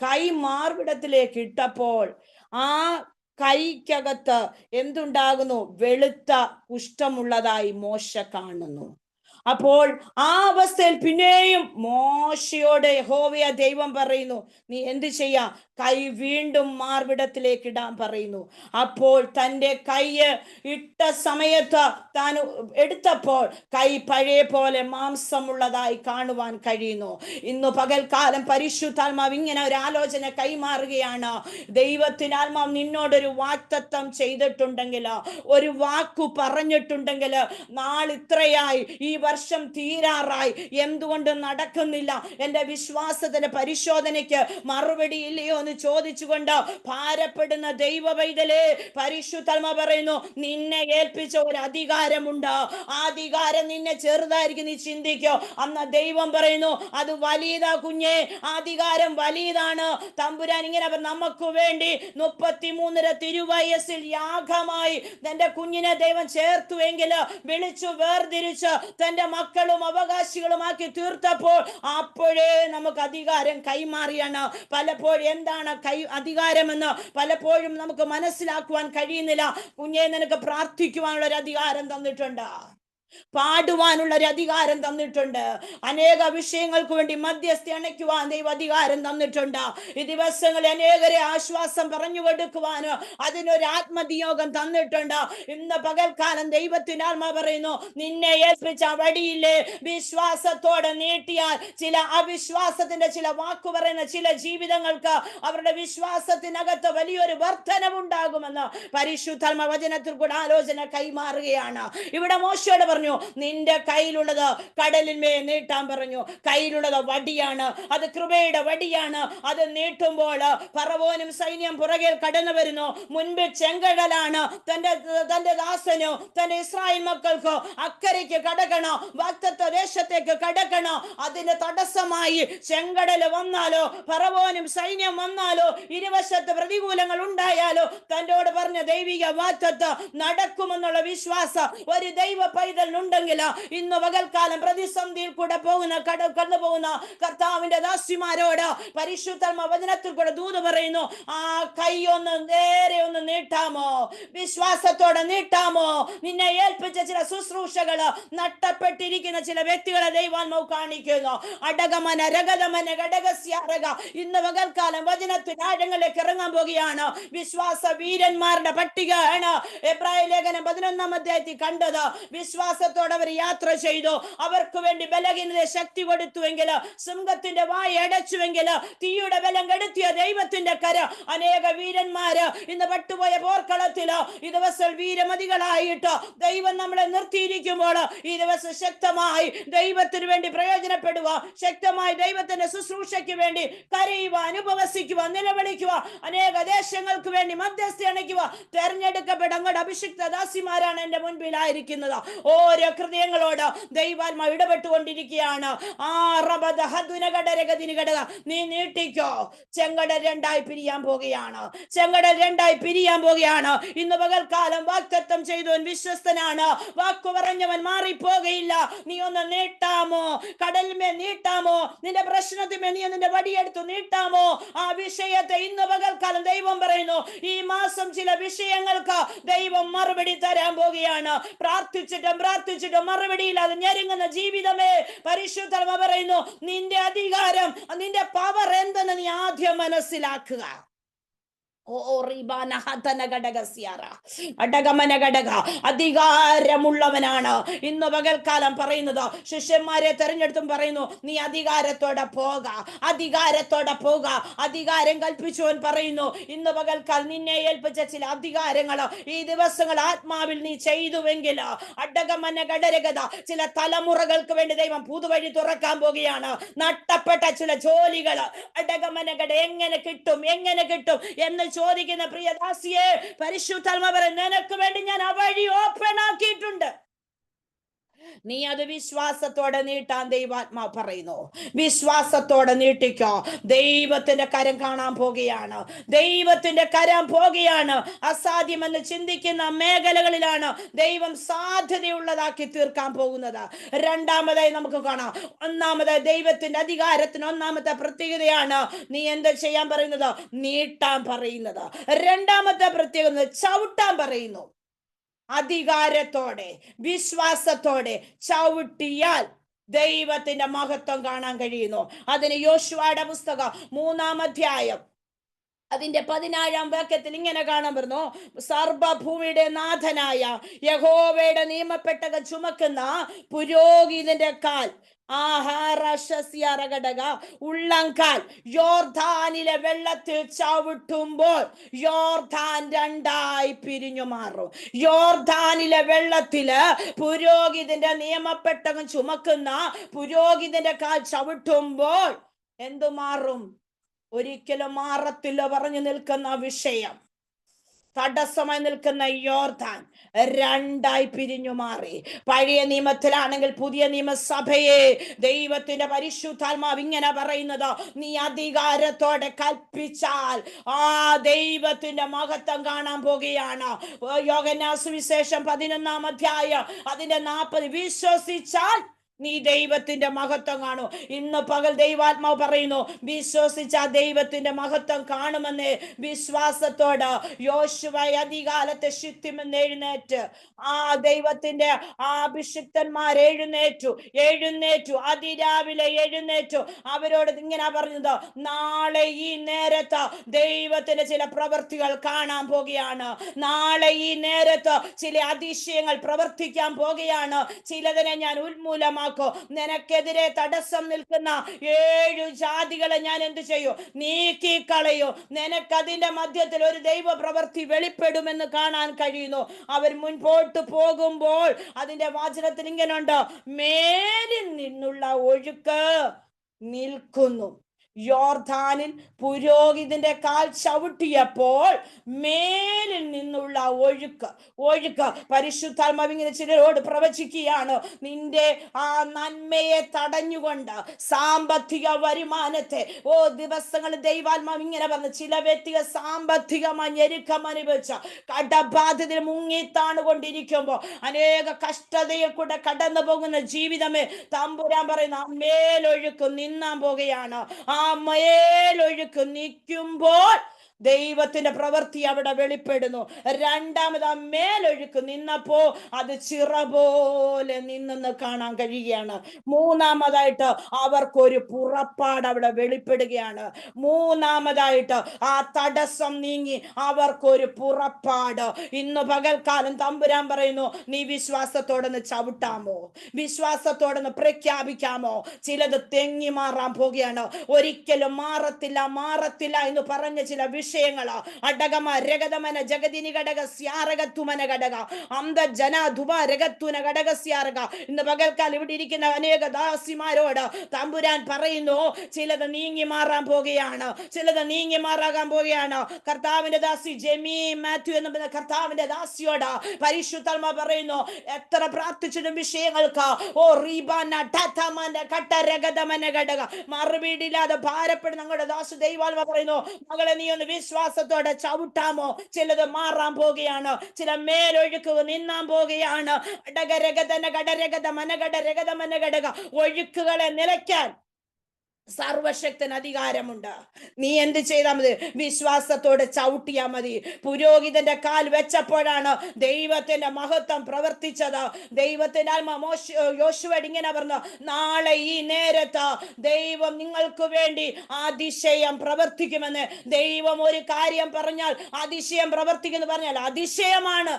കൈ മാർവിടത്തിലേക്ക് ഇട്ടപ്പോൾ ആ കൈക്കകത്ത് എന്തുണ്ടാകുന്നു? വെളുത്ത കുഷ്ഠമുള്ളതായി മോശ കാണുന്നു. അപ്പോൾ ആ അവസ്ഥയിൽ പിന്നെയും മോശയോട് യഹോവയാ ദൈവം പറയുന്നു, നീ എന്ത് ചെയ്യാ? കൈ വീണ്ടും മാർവിടത്തിലേക്ക് ഇടാൻ പറയുന്നു. അപ്പോൾ തൻ്റെ കൈ ഇട്ട സമയത്ത് താൻ എടുത്തപ്പോൾ കൈ പഴയ പോലെ മാംസമുള്ളതായി കാണുവാൻ കഴിയുന്നു. ഇന്ന് പകൽക്കാലം പരിശുദ്ധാത്മാവ് ഇങ്ങനെ ഒരു ആലോചന കൈമാറുകയാണ്. ദൈവത്തിനാത്മാവ് നിന്നോടൊരു വാഗ്ദത്തം ചെയ്തിട്ടുണ്ടെങ്കിൽ, ഒരു വാക്കു പറഞ്ഞിട്ടുണ്ടെങ്കിൽ, നാളിത്രയായി, ഈ വർഷം തീരാറായി, എന്തുകൊണ്ട് നടക്കുന്നില്ല? എൻ്റെ വിശ്വാസത്തിന്റെ പരിശോധനയ്ക്ക് മറുപടി ഇല്ലയോ എന്ന് ചോദിച്ചുകൊണ്ട് ഭാരപ്പെടുന്ന ദൈവ പൈതലേ, പരിശുദ്ധാത്മാവ് പറയുന്നു, നിന്നെ ഏൽപ്പിച്ച ഒരു അധികാരമുണ്ട്. ആ അധികാരം നിന്നെ ചെറുതായിരിക്കും നീ ചിന്തിക്കോ. അന്ന് ദൈവം പറയുന്നു, അത് വലിയതാ കുഞ്ഞേ, അധികാരം വലിയതാണ്. തമ്പുരാൻ ഇങ്ങനെ നമുക്ക് വേണ്ടി 33 തിരുവയസ്സിൽ യാഗമായി തന്റെ കുഞ്ഞിനെ ദൈവം ചേർത്തുവെങ്കിൽ വിളിച്ചു വേർതിരിച്ച് തന്റെ മക്കളും അവകാശികളുമാക്കി തീർത്തപ്പോൾ അപ്പോഴേ നമുക്ക് അധികാരം കൈമാറിയാണ്. പലപ്പോഴും എന്താണ് അധികാരമെന്ന് പലപ്പോഴും നമുക്ക് മനസ്സിലാക്കുവാൻ കഴിയുന്നില്ല. കുഞ്ഞെ, നിനക്ക് പ്രാർത്ഥിക്കുവാനുള്ള ഒരു അധികാരം തന്നിട്ടുണ്ട്, പാടുവാനുള്ള ഒരു അധികാരം തന്നിട്ടുണ്ട്, അനേക വിഷയങ്ങൾക്ക് വേണ്ടി മധ്യസ്ഥ അണയ്ക്കുവാൻ ദൈവ അധികാരം തന്നിട്ടുണ്ട്. ഈ ദിവസങ്ങളിൽ അനേകരെ ആശ്വാസം പറഞ്ഞു കൊടുക്കുവാനോ അതിനൊരു ആത്മനിയോഗം തന്നിട്ടുണ്ട്. ഇന്ന് പകൽക്കാലം ദൈവത്തിന്റെ ആത്മാവ് പറയുന്നു, നിന്നെ ഏൽപ്പിച്ച വടിയില്ലേ, വിശ്വാസത്തോടെ നീട്ടിയാൽ ചില അവിശ്വാസത്തിന്റെ ചില വാക്കു പറയുന്ന ചില ജീവിതങ്ങൾക്ക് അവരുടെ വിശ്വാസത്തിനകത്ത് വലിയൊരു വർധനവുണ്ടാകുമെന്ന് പരിശുദ്ധാത്മ വചനത്തിൽ കൂടെ ആലോചന കൈമാറുകയാണ്. ഇവിടെ മോശയോട് പറഞ്ഞു, നിന്റെ കയ്യിലുള്ളത് കടലിന്മേൽ നീട്ടാൻ പറഞ്ഞു. കയ്യിലുള്ളത് വടിയാണ്, അത് കൃപയുടെ വടിയാണ്. അത് നീട്ടുമ്പോൾ ഫറവോനും സൈന്യം പുറകെ കടന്നു വരുന്നു. മുൻപിൽ ചെങ്കടലാണ്. തന്റെ ദാസനോ തന്റെ ഇസ്രായേൽ മക്കൾക്കോ അക്കരയ്ക്ക് കടക്കണോ, വാഗ്ദത്ത ദേശത്തേക്ക് കടക്കണോ, അതിന് തടസ്സമായി ചെങ്കടൽ വന്നാലോ, ഫറവോനും സൈന്യം വന്നാലോ, ഇരുവശത്ത് പ്രതികൂലങ്ങൾ ഉണ്ടായാലോ, തന്നോട് പറഞ്ഞ ദൈവിക വാഗ്ദത്തം നടക്കുമെന്നുള്ള വിശ്വാസം ഒരു ദൈവ പൈതൽ പകലിനുണ്ടെങ്കിൽ ഇന്ന് പകൽക്കാലം പ്രതിസന്ധിയിൽ കൂടെ കടന്നു പോകുന്ന കർത്താവിന്റെ ദാസിമാരോട് പരിശുദ്ധാത്മ വചനത്തിൽ കൂടെ ദൂത് പറയുന്നു, ആ കൈ ഒന്ന് നേരെ ഒന്ന് നീട്ടാമോ, വിശ്വാസത്തോടെ നീട്ടാമോ? നിന്നെ ഏൽപ്പിച്ച ചില ശുശ്രൂഷകള് നഷ്ടപ്പെട്ടിരിക്കുന്ന ചില വ്യക്തികളെ ദൈവാത്മാവ് കാണിക്കുന്നു. അടകമന രഗതമന ഘടകസ്യാരക ഇന്ന് പകൽക്കാലം വചനത്തിന് ആഴങ്ങളിലേക്ക് ഇറങ്ങാൻ പോകുകയാണ്. വിശ്വാസ വീരന്മാരുടെ പട്ടികയാണ് എബ്രായ ലേഖനം 11-ാം അധ്യായത്തിൽ കണ്ടത്. വിശ്വാസത്തോടെ അവർ യാത്ര ചെയ്തു. അവർക്ക് വേണ്ടി ബലഹീനതയെ ശക്തി കൊടുത്തുവെങ്കിൽ, സിംഹത്തിന്റെ വായ അടച്ചുവെങ്കിൽ, തീയുടെ ബലം കെടുത്തിയ ദൈവത്തിന്റെ കര അനേക വീരന്മാര് ഇന്ന് പട്ടുപോയ പോർക്കളത്തില് ഈ ദിവസം വീരമതികളായിട്ട് ദൈവം നമ്മളെ നിർത്തിയിരിക്കുമ്പോൾ ഈ ദിവസം ശക്തമായി ദൈവത്തിന് വേണ്ടി പ്രയോജനപ്പെടുക, ശക്തമായി ദൈവത്തിന്റെ ശുശ്രൂഷയ്ക്ക് വേണ്ടി കരയുവാൻ, ഉപവസിക്കുക, നിലവിളിക്കുക, അനേക ദേശങ്ങൾക്ക് വേണ്ടി മധ്യസ്ഥ അണയ്ക്കുക. തെരഞ്ഞെടുക്കപ്പെട്ട അങ്ങയുടെ അഭിഷിക്ത ദാസിമാരാണ് എന്റെ മുൻപിലായിരിക്കുന്നത്. ഓരോ ഹൃദയങ്ങളോട് ദൈവാത്മാവ് ഇടപെട്ടുകൊണ്ടിരിക്കുകയാണ്. നീ നീട്ടിക്കോ, ചെങ്കടൽ രണ്ടായി പിരിയാൻ പോകുകയാണ്. ചെങ്കടൽ രണ്ടായി പിരിയാൻ പോകുകയാണ്. ഇന്ന് പകൽക്കാലം വാഗ്ദത്തം ചെയ്തവൻ വിശ്വസ്തനാണ്. വാക്കു പറഞ്ഞവൻ മാറിപ്പോകയില്ല. നീ ഒന്ന് നീട്ടാമോ, കടലിന്മേൽ നീട്ടാമോ, നിന്റെ പ്രശ്നത്തിന്മേൽ നീ നിന്റെ വടിയെടുത്ത് നീട്ടാമോ? ആ വിഷയത്തെ ഇന്ന് പകൽക്കാലം ദൈവം പറയുന്നു, ഈ മാസം ചില വിഷയങ്ങൾക്ക് ദൈവം മറുപടി തരാൻ പോകുകയാണ്. പ്രാർത്ഥിച്ചിട്ടും മറുപടിയില്ലാതെ ഞെരുങ്ങുന്ന ജീവിതമേ, പരിശുദ്ധാത്മാവ് പറയുന്നു, നിന്റെ അധികാരം, നിന്റെ പവർ എന്തെന്ന് നീ ആദ്യം മനസ്സിലാക്കുക. അധികാരമുള്ളവനാണ് ഇന്ന് പകൽക്കാലം പറയുന്നത്. ശിഷ്യന്മാരെ തെരഞ്ഞെടുത്തും പറയുന്നു, നീ അധികാരത്തോടെ പോക, അധികാരത്തോടെ പോക. അധികാരം കൽപ്പിച്ചവൻ പറയുന്നു, ഇന്ന് പകൽക്കാലം നിന്നെ ഏൽപ്പിച്ച ചില അധികാരങ്ങൾ ഈ ദിവസങ്ങൾ ആത്മാവിൽ നീ ചെയ്തുവെങ്കിൽ ചില തലമുറകൾക്ക് വേണ്ടി ദൈവം പുതുവഴി തുറക്കാൻ പോകുകയാണ്. നഷ്ടപ്പെട്ട ചില ജോലികൾ എങ്ങനെ കിട്ടും എന്ന് ചോദിക്കുന്ന പ്രിയദാസിയെ, പരിശുദ്ധാത്മാവ് നിനക്ക് വേണ്ടി ഞാൻ ആ വഴി ഓപ്പൺ ആക്കിയിട്ടുണ്ട്. നീ അത് വിശ്വാസത്തോടെ നീട്ടാൻ ദൈവാത്മാവ് പറയുന്നു. വിശ്വാസത്തോടെ നീട്ടിക്കോ. ദൈവത്തിന്റെ കരം കാണാൻ പോകുകയാണ്. ദൈവത്തിന്റെ കരം പോകുകയാണ്. അസാധ്യമെന്ന് ചിന്തിക്കുന്ന മേഖലകളിലാണ് ദൈവം സാധ്യതയുള്ളതാക്കി തീർക്കാൻ പോകുന്നത്. രണ്ടാമതായി നമുക്ക് കാണാം, ഒന്നാമതായി ദൈവത്തിന്റെ അധികാരത്തിന് ഒന്നാമത്തെ പ്രത്യേകതയാണ് നീ എന്താ ചെയ്യാൻ പറയുന്നത്? നീട്ടാൻ പറയുന്നത്. രണ്ടാമത്തെ പ്രത്യേകത ചവിട്ടാൻ പറയുന്നു. അധികാരത്തോടെ വിശ്വാസത്തോടെ ചവിട്ടിയാൽ ദൈവത്തിന്റെ മഹത്വം കാണാൻ കഴിയുന്നു. അതിന് യോശുവയുടെ പുസ്തകം 3-ാം അധ്യായം അതിന്റെ 17-ാം വാക്യത്തിൽ ഇങ്ങനെ കാണാൻ പറഞ്ഞു, സർവഭൂമിയുടെ നാഥനായ യഹോവയുടെ നിയമപ്പെട്ടകം ചുമക്കുന്ന പുരോഹിതന്റെ കാൽ ഉള്ളങ്കാൽ യോർദാനിലെ വെള്ളത്തിൽ ചവിട്ടുമ്പോൾ യോർദാൻ രണ്ടായി പിരിഞ്ഞു മാറും. യോർദാനിലെ വെള്ളത്തില് പുരോഹിതന്റെ നിയമപ്പെട്ടകം ചുമക്കുന്ന പുരോഹിതന്റെ കാൽ ചവിട്ടുമ്പോൾ എന്തു മാറും? ഒരിക്കലും മാറത്തില്ല പറഞ്ഞു നിൽക്കുന്ന വിഷയം, തടസ്സമായി നിൽക്കുന്ന യോർദാൻ രണ്ടായി പിരിഞ്ഞു മാറി. പഴയ നിയമത്തിലാണെങ്കിൽ പുതിയ നിയമസഭയെ ദൈവത്തിന്റെ പരിശുദ്ധാത്മാവ് ഇങ്ങനെ പറയുന്നത്, നീ അധികാരത്തോടെ കൽപ്പിച്ചാൽ ആ ദൈവത്തിന്റെ മഹത്വം കാണാൻ പോകുകയാണ്. യോഹന്നാൻ സുവിശേഷം 11-ാം അധ്യായം അതിന്റെ 40 വിശ്വസിച്ചാൽ നീ ദൈവത്തിന്റെ മഹത്വം കാണൂ. ഇന്ന് പകൽ ദൈവാത്മാവ് പറയുന്നു, വിശ്വസിച്ച ദൈവത്തിന്റെ മഹത്വം കാണുമെന്ന്. വിശ്വാസത്തോട് യോശുവ അധികാലത്തെ ശിത്തിമെന്ന് എഴുന്നേറ്റ് ആ ദൈവത്തിന്റെ ആ അഭിഷിക്തന്മാർ എഴുന്നേറ്റു അതിരാവിലെ എഴുന്നേറ്റു. അവരോട് ഇങ്ങനെ പറഞ്ഞത്, നാളെ ഈ നേരത്ത് ദൈവത്തിന്റെ ചില പ്രവൃത്തികൾ കാണാൻ പോകുകയാണ്. നാളെ ഈ നേരത്ത് ചില അതിശയങ്ങൾ പ്രവർത്തിക്കാൻ പോകുകയാണ്. ചിലതിനെ ഞാൻ ഉന്മൂലമാക്കും. നിനക്കെതിരെ തടസ്സം നിൽക്കുന്ന 7 ജാതികളെ ഞാൻ എന്ത് ചെയ്യും? നീക്കിക്കളയൂ. നിനക്കതിന്റെ മധ്യത്തിൽ ഒരു ദൈവ പ്രവൃത്തി വെളിപ്പെടുമെന്ന് കാണാൻ കഴിയുന്നു. അവർ മുൻപോട്ട് പോകുമ്പോൾ അതിന്റെ വാചനത്തിൽ ഇങ്ങനെയുണ്ട്, മേലിൽ നിന്നുള്ള ഒഴുക്ക് നിൽക്കുന്നു. യോർദാനിൽ പുരോഹിതന്റെ കാൽ ചവിട്ടിയപ്പോൾ മേലിൽ നിന്നുള്ള ഒഴുക്ക് പരിശുദ്ധാത്മാവ് ഇങ്ങനെ ചിലരോട് പ്രവചിക്കുകയാണ്. നിന്റെ ആ നന്മയെ തടഞ്ഞുകൊണ്ട് സാമ്പത്തിക വരുമാനത്തെ ദിവസങ്ങൾ ദൈവാത്മാവ് ഇങ്ങനെ പറഞ്ഞു, ചില വ്യക്തികൾ സാമ്പത്തികമായി ഞെരുക്കം അനുഭവിച്ച കടബാധ്യതയിൽ മുങ്ങിത്താണുകൊണ്ടിരിക്കുമ്പോൾ അനേക കഷ്ടതയിൽ കൂടെ കടന്നു പോകുന്ന ജീവിതമേ, തമ്പുരാൻ പറയുന്ന ആ മേലൊഴുക്ക് നിന്നാൻ പോകുകയാണ്. ആ മേലൊഴുക്ക് നിൽക്കുമ്പോൾ ദൈവത്തിന്റെ പ്രവൃത്തി അവിടെ വെളിപ്പെടുന്നു. രണ്ടാമത് ആ മേലൊഴുക്ക് നിന്നപ്പോ അത് ചിറ പോലെ നിന്നെന്ന് കാണാൻ കഴിയുകയാണ്. മൂന്നാമതായിട്ട് അവർക്കൊരു പുറപ്പാട് അവിടെ വെളിപ്പെടുകയാണ്. മൂന്നാമതായിട്ട് ആ തടസ്സം നീങ്ങി അവർക്കൊരു പുറപ്പാട്. ഇന്ന് പകൽക്കാലം തമ്പുരാൻ പറയുന്നു, നീ വിശ്വാസത്തോടൊന്ന് ചവിട്ടാമോ? വിശ്വാസത്തോടൊന്ന് പ്രഖ്യാപിക്കാമോ? ചിലത് തെങ്ങി മാറാൻ പോകുകയാണ്. ഒരിക്കലും മാറത്തില്ല എന്ന് പറഞ്ഞ ചില വിഷയങ്ങള് അടകമ രഗതമന ജഗതിനി ഘടക സ്യാരകത്തുമന ഘടക അന്ത ജന ധുവ രഗത്തുന ഘടക സ്യാരക. ഇന്ന് പകൽക്കാലം ഇവിടെ ഇരിക്കുന്ന അനേക ദാസിമാരോട് തമ്പുരാൻ പറയുന്നു, ചിലത് നീങ്ങി മാറാൻ പോകുകയാണ്, ചിലത് നീങ്ങി മാറാകാൻ പോകുകയാണ്. കർത്താവിന്റെ ദാസി ജെമി മാത്യു എന്ന് പറയുന്ന കർത്താവിന്റെ ദാസിയോട് പരിശുദ്ധാത്മാവ് പറയുന്നു, എത്ര പ്രാർത്ഥിച്ചിട്ടും വിഷയങ്ങൾക്ക് മറുപടിയില്ലാതെ ഭാരപ്പെടുന്ന ഞങ്ങളുടെ ദാസു ദൈവാത്മാവ് പറയുന്നു, മകളെ നീ ഒന്ന് വിശ്വാസത്തോടെ ചവിട്ടാമോ? ചിലത് മാറാൻ പോകുകയാണ്, ചില മേലൊഴുക്ക് നിന്നാൻ പോകുകയാണ്. ഒഴുക്കുകളെ നിലയ്ക്കാൻ സർവശക്തൻ അധികാരമുണ്ട്. നീ എന്ത് ചെയ്താൽ മതി? വിശ്വാസത്തോടെ ചവിട്ടിയാ മതി. പുരോഹിതന്റെ കാൽ വെച്ചപ്പോഴാണ് ദൈവത്തിന്റെ മഹത്വം പ്രവർത്തിച്ചത്. ദൈവത്തിന്റെ ആത്മാ യോശുവയോട് ഇങ്ങനെ പറഞ്ഞു, നാളെ ഈ നേരത്ത് ദൈവം നിങ്ങൾക്ക് വേണ്ടി അതിശയം പ്രവർത്തിക്കുമെന്ന്. ദൈവം ഒരു കാര്യം പറഞ്ഞാൽ അതിശയം പ്രവർത്തിക്കുന്നു പറഞ്ഞാൽ അതിശയമാണ്.